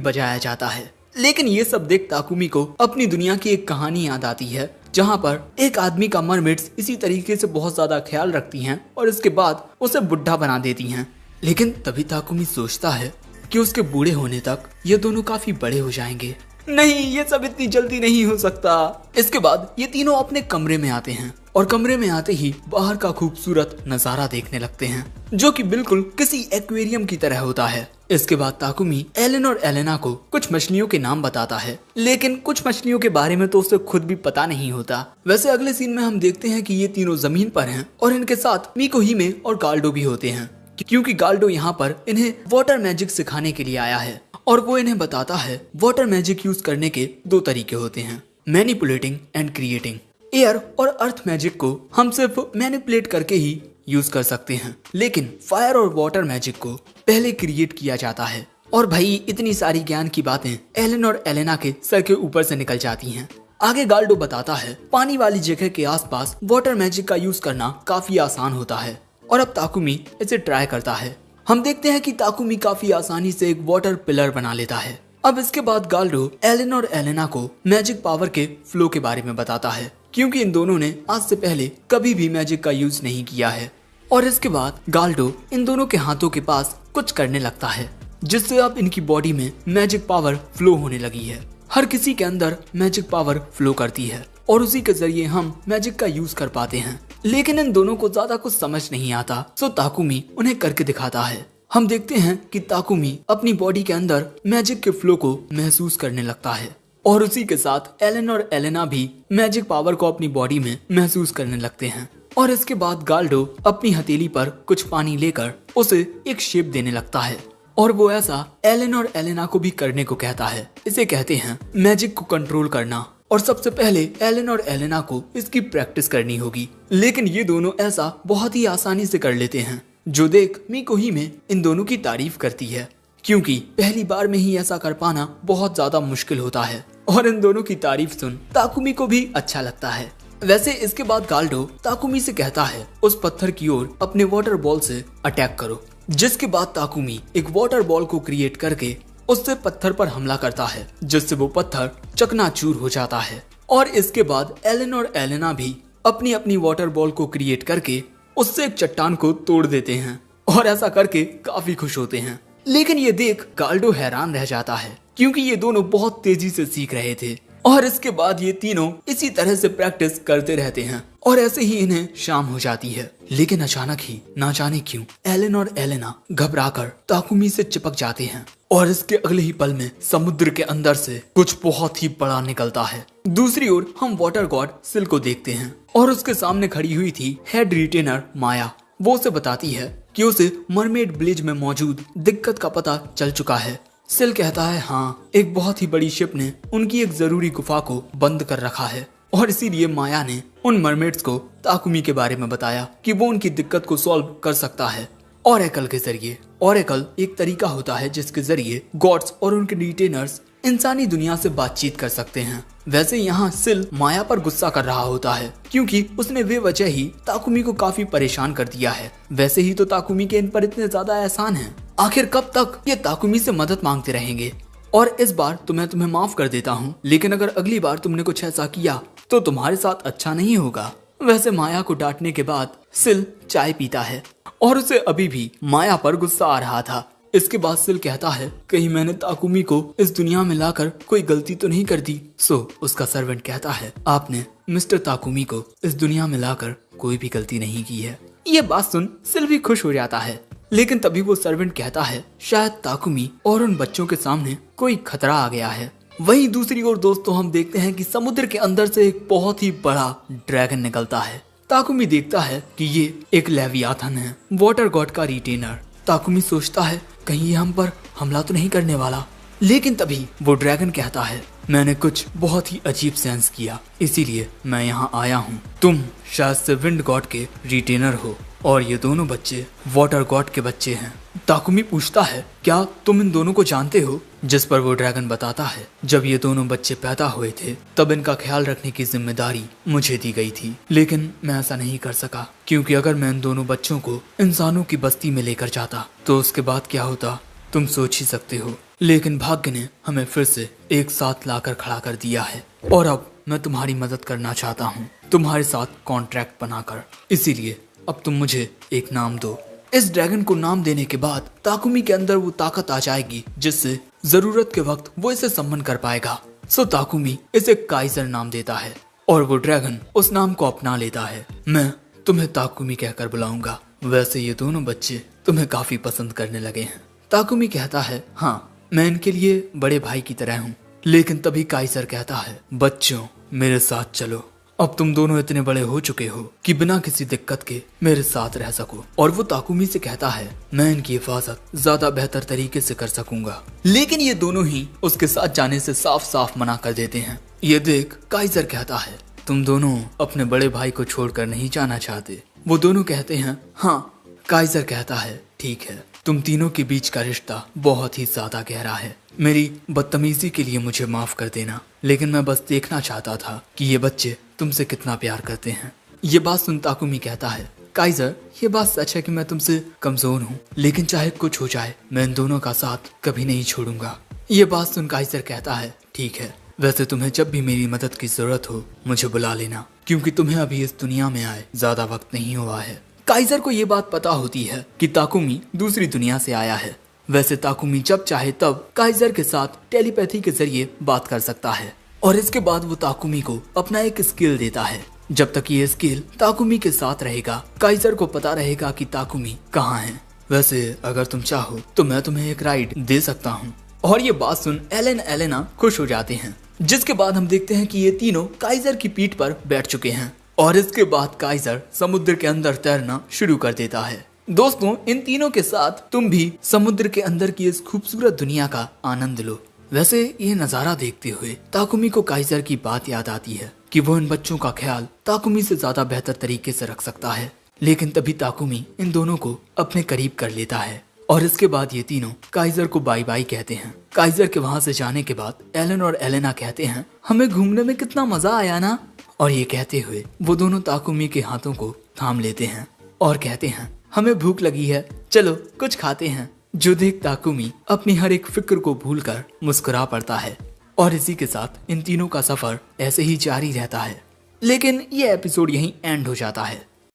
बजाया जाता है। लेकिन ये सब देख ताकुमी को अपनी दुनिया की एक कहानी याद आती है, जहाँ पर एक आदमी का मरमेड्स इसी तरीके से बहुत ज्यादा ख्याल रखती हैं और इसके बाद उसे बुढ़ा बना देती हैं। लेकिन तभी ताकुमी सोचता है कि उसके बूढ़े होने तक ये दोनों काफी बड़े हो जाएंगे। नहीं, ये सब इतनी जल्दी नहीं हो सकता। इसके बाद ये तीनों अपने कमरे में आते हैं और कमरे में आते ही बाहर का खूबसूरत नजारा देखने लगते हैं, जो कि बिल्कुल किसी एक्वेरियम की तरह होता है। इसके बाद ताकुमी एलन और एलेना को कुछ मछलियों के नाम बताता है, लेकिन कुछ मछलियों के बारे में तो उसे खुद भी पता नहीं होता। वैसे अगले सीन में हम देखते हैं कि ये तीनों जमीन पर हैं और इनके साथ मीको हिमे और गाल्डो भी होते हैं, क्योंकि गाल्डो यहाँ पर इन्हें वाटर मैजिक सिखाने के लिए आया है। और वो इन्हें बताता है वाटर मैजिक यूज करने के दो तरीके होते हैं, मैनिपुलेटिंग एंड क्रिएटिंग। एयर और अर्थ मैजिक को हम सिर्फ मैनिपुलेट करके ही यूज कर सकते हैं, लेकिन फायर और वाटर मैजिक को पहले क्रिएट किया जाता है। और भाई इतनी सारी ज्ञान की बातें एलन और एलेना के सर के ऊपर से निकल जाती हैं। आगे गाल्डो बताता है पानी वाली जगह के आसपास वाटर मैजिक का यूज करना काफी आसान होता है और अब ताकुमी इसे ट्राई करता है। हम देखते हैं कि ताकुमी काफी आसानी से एक वाटर पिलर बना लेता है। अब इसके बाद गाल्डो एलन और एलेना को मैजिक पावर के फ्लो के बारे में बताता है, क्योंकि इन दोनों ने आज से पहले कभी भी मैजिक का यूज नहीं किया है। और इसके बाद गाल्डो इन दोनों के हाथों के पास कुछ करने लगता है, जिससे अब इनकी बॉडी में मैजिक पावर फ्लो होने लगी है। हर किसी के अंदर मैजिक पावर फ्लो करती है और उसी के जरिए हम मैजिक का यूज कर पाते हैं। लेकिन इन दोनों को ज्यादा कुछ समझ नहीं आता, सो ताकुमी उन्हें करके दिखाता है। हम देखते हैं कि ताकुमी अपनी बॉडी के अंदर मैजिक के फ्लो को महसूस करने लगता है और उसी के साथ एलन और एलेना भी मैजिक पावर को अपनी बॉडी में महसूस करने लगते हैं। और इसके बाद गाल्डो अपनी हथेली पर कुछ पानी लेकर उसे एक शेप देने लगता है और वो ऐसा एलन और एलेना को भी करने को कहता है। इसे कहते हैं मैजिक को कंट्रोल करना और सबसे पहले एलन और एलेना को इसकी प्रैक्टिस करनी होगी। लेकिन ये दोनों ऐसा बहुत ही आसानी से कर लेते हैं, जो देख मिकोहिमे इन दोनों की तारीफ करती है, क्योंकि पहली बार में ही ऐसा कर पाना बहुत ज्यादा मुश्किल होता है। और इन दोनों की तारीफ सुन ताकुमी को भी अच्छा लगता है। वैसे इसके बाद गाल्डो ताकुमी से कहता है उस पत्थर की ओर अपने वाटर बॉल से अटैक करो, जिसके बाद ताकुमी एक वाटर बॉल को क्रिएट करके उससे पत्थर पर हमला करता है, जिससे वो पत्थर चकनाचूर हो जाता है। और इसके बाद एलन और एलेना भी अपनी अपनी वाटर बॉल को क्रिएट करके उससे एक चट्टान को तोड़ देते हैं और ऐसा करके काफी खुश होते हैं। लेकिन ये देख गाल्डो हैरान रह जाता है, क्योंकि ये दोनों बहुत तेजी से सीख रहे थे। और इसके बाद ये तीनों इसी तरह से प्रैक्टिस करते रहते हैं और ऐसे ही इन्हें शाम हो जाती है। लेकिन अचानक ही ना जाने क्यों एलन और एलेना घबराकर ताकुमी से चिपक जाते हैं और इसके अगले ही पल में समुद्र के अंदर से कुछ बहुत ही बड़ा निकलता है। दूसरी ओर हम वाटर गॉड सिल को देखते हैं और उसके सामने खड़ी हुई थी हेड रिटेनर माया। वो उसे बताती है कि उसे मरमेड विलेज में मौजूद दिक्कत का पता चल चुका है। सिल कहता है हाँ, एक बहुत ही बड़ी शिप ने उनकी एक जरूरी गुफा को बंद कर रखा है और इसीलिए माया ने उन मरमेड्स को ताकुमी के बारे में बताया कि वो उनकी दिक्कत को सॉल्व कर सकता है ऑरेकल के जरिए। ऑरेकल एक तरीका होता है जिसके जरिए गॉड्स और उनके रिटेनर्स इंसानी दुनिया से बातचीत कर सकते हैं। वैसे यहाँ सिल माया पर गुस्सा कर रहा होता है, क्योंकि उसने बेवजह ही ताकुमी को काफी परेशान कर दिया है। वैसे ही तो ताकुमी के इन पर इतने ज्यादा एहसान हैं। आखिर कब तक ये ताकुमी से मदद मांगते रहेंगे? और इस बार तो मैं तुम्हें माफ कर देता हूँ, लेकिन अगर अगली बार तुमने कुछ ऐसा किया तो तुम्हारे साथ अच्छा नहीं होगा। वैसे माया को डांटने के बाद सिल चाय पीता है और उसे अभी भी माया पर गुस्सा आ रहा था। इसके बाद सिल कहता है कहीं मैंने ताकुमी को इस दुनिया में लाकर कोई गलती तो नहीं कर दी। सो उसका सर्वेंट कहता है आपने मिस्टर ताकुमी को इस दुनिया में लाकर कोई भी गलती नहीं की है। ये बात सुन सिल भी खुश हो जाता है, लेकिन तभी वो सर्वेंट कहता है शायद ताकुमी और उन बच्चों के सामने कोई खतरा आ गया है। वहीं दूसरी ओर दोस्तों हम देखते हैं कि समुद्र के अंदर से एक बहुत ही बड़ा ड्रैगन निकलता है। ताकुमी देखता है कि ये एक लेवियाथन है, वाटर गॉड का रिटेनर। ताकुमी सोचता है कहीं ये हम पर हमला तो नहीं करने वाला, लेकिन तभी वो ड्रैगन कहता है मैंने कुछ बहुत ही अजीब सेंस किया, इसीलिए मैं यहाँ आया हूँ। तुम शायद से विंड गॉड के रिटेनर हो और ये दोनों बच्चे वाटर गॉड के बच्चे हैं। ताकुमी पूछता है क्या तुम इन दोनों को जानते हो? जिस पर वो ड्रैगन बताता है जब ये दोनों बच्चे पैदा हुए थे तब इनका ख्याल रखने की जिम्मेदारी मुझे दी गई थी, लेकिन मैं ऐसा नहीं कर सका, क्योंकि अगर मैं इन दोनों बच्चों को इंसानों की बस्ती में लेकर जाता तो उसके बाद क्या होता तुम सोच ही सकते हो। लेकिन भाग्य ने हमें फिर से एक साथ लाकर खड़ा कर दिया है और अब मैं तुम्हारी मदद करना चाहता हूँ, तुम्हारे साथ कॉन्ट्रैक्ट बनाकर। इसीलिए अब तुम मुझे एक नाम दो। इस ड्रैगन को नाम देने के बाद ताकुमी के अंदर वो ताकत आ जाएगी जिससे जरूरत के वक्त वो इसे सम्मन कर पाएगा। सो ताकुमी इसे काइजर नाम देता है और वो ड्रैगन उस नाम को अपना लेता है। मैं तुम्हें ताकुमी कहकर बुलाऊंगा। वैसे ये दोनों बच्चे तुम्हें काफी पसंद करने लगे हैं। ताकुमी कहता है हाँ, मैं इनके लिए बड़े भाई की तरह हूँ। लेकिन तभी काइजर कहता है बच्चों मेरे साथ चलो, अब तुम दोनों इतने बड़े हो चुके हो कि बिना किसी दिक्कत के मेरे साथ रह सको। और वो ताकुमी से कहता है मैं इनकी हिफाजत ज्यादा बेहतर तरीके से कर सकूंगा। लेकिन ये दोनों ही उसके साथ जाने से साफ साफ मना कर देते हैं। ये देख काइजर कहता है तुम दोनों अपने बड़े भाई को छोड़कर नहीं जाना चाहते? वो दोनों कहते हैं हाँ। काइजर कहता है ठीक है, तुम तीनों के बीच का रिश्ता बहुत ही ज्यादा गहरा है। मेरी बदतमीजी के लिए मुझे माफ कर देना, लेकिन मैं बस देखना चाहता था कि ये बच्चे तुमसे कितना प्यार करते हैं। ये बात सुन ताकुमी कहता है काइजर ये बात सच है कि मैं तुमसे कमजोर हूँ, लेकिन चाहे कुछ हो जाए मैं इन दोनों का साथ कभी नहीं छोड़ूंगा। ये बात सुन काइजर कहता है ठीक है, वैसे तुम्हें जब भी मेरी मदद की जरूरत हो मुझे बुला लेना, क्योंकि तुम्हें अभी इस दुनिया में आए ज्यादा वक्त नहीं हुआ है। काइजर को ये बात पता होती है कि ताकुमी दूसरी दुनिया से आया है। वैसे ताकुमी जब चाहे तब काइजर के साथ टेलीपैथी के जरिए बात कर सकता है। और इसके बाद वो ताकुमी को अपना एक स्किल देता है। जब तक ये स्किल ताकुमी के साथ रहेगा, काइजर को पता रहेगा कि ताकुमी कहाँ है। वैसे अगर तुम चाहो तो मैं तुम्हें एक राइड दे सकता हूँ। और ये बात सुन एलन एलेना खुश हो जाते हैं। जिसके बाद हम देखते हैं कि ये तीनों काइजर की पीठ पर बैठ चुके हैं और इसके बाद काइजर समुद्र के अंदर तैरना शुरू कर देता है। दोस्तों, इन तीनों के साथ तुम भी समुद्र के अंदर की इस खूबसूरत दुनिया का आनंद लो। वैसे ये नजारा देखते हुए ताकुमी को काइजर की बात याद आती है कि वो इन बच्चों का ख्याल ताकुमी से ज्यादा बेहतर तरीके से रख सकता है। लेकिन तभी ताकुमी इन दोनों को अपने करीब कर लेता है और इसके बाद ये तीनों काइजर को बाय बाय कहते हैं। काइजर के वहां से जाने के बाद एलन और एलेना कहते हैं, हमें घूमने में कितना मजा आया ना। और ये कहते हुए वो दोनों ताकुमी के हाथों को थाम लेते हैं और कहते हैं, हमें भूख लगी है, चलो कुछ खाते हैं। जो देख ताकुमी अपनी हर एक फिक्र को भूलकर मुस्कुरा पड़ता है। और इसी के साथ इन तीनों का सफर ऐसे ही जारी रहता है। लेकिन ये एपिसोड यहीं एंड हो जाता है।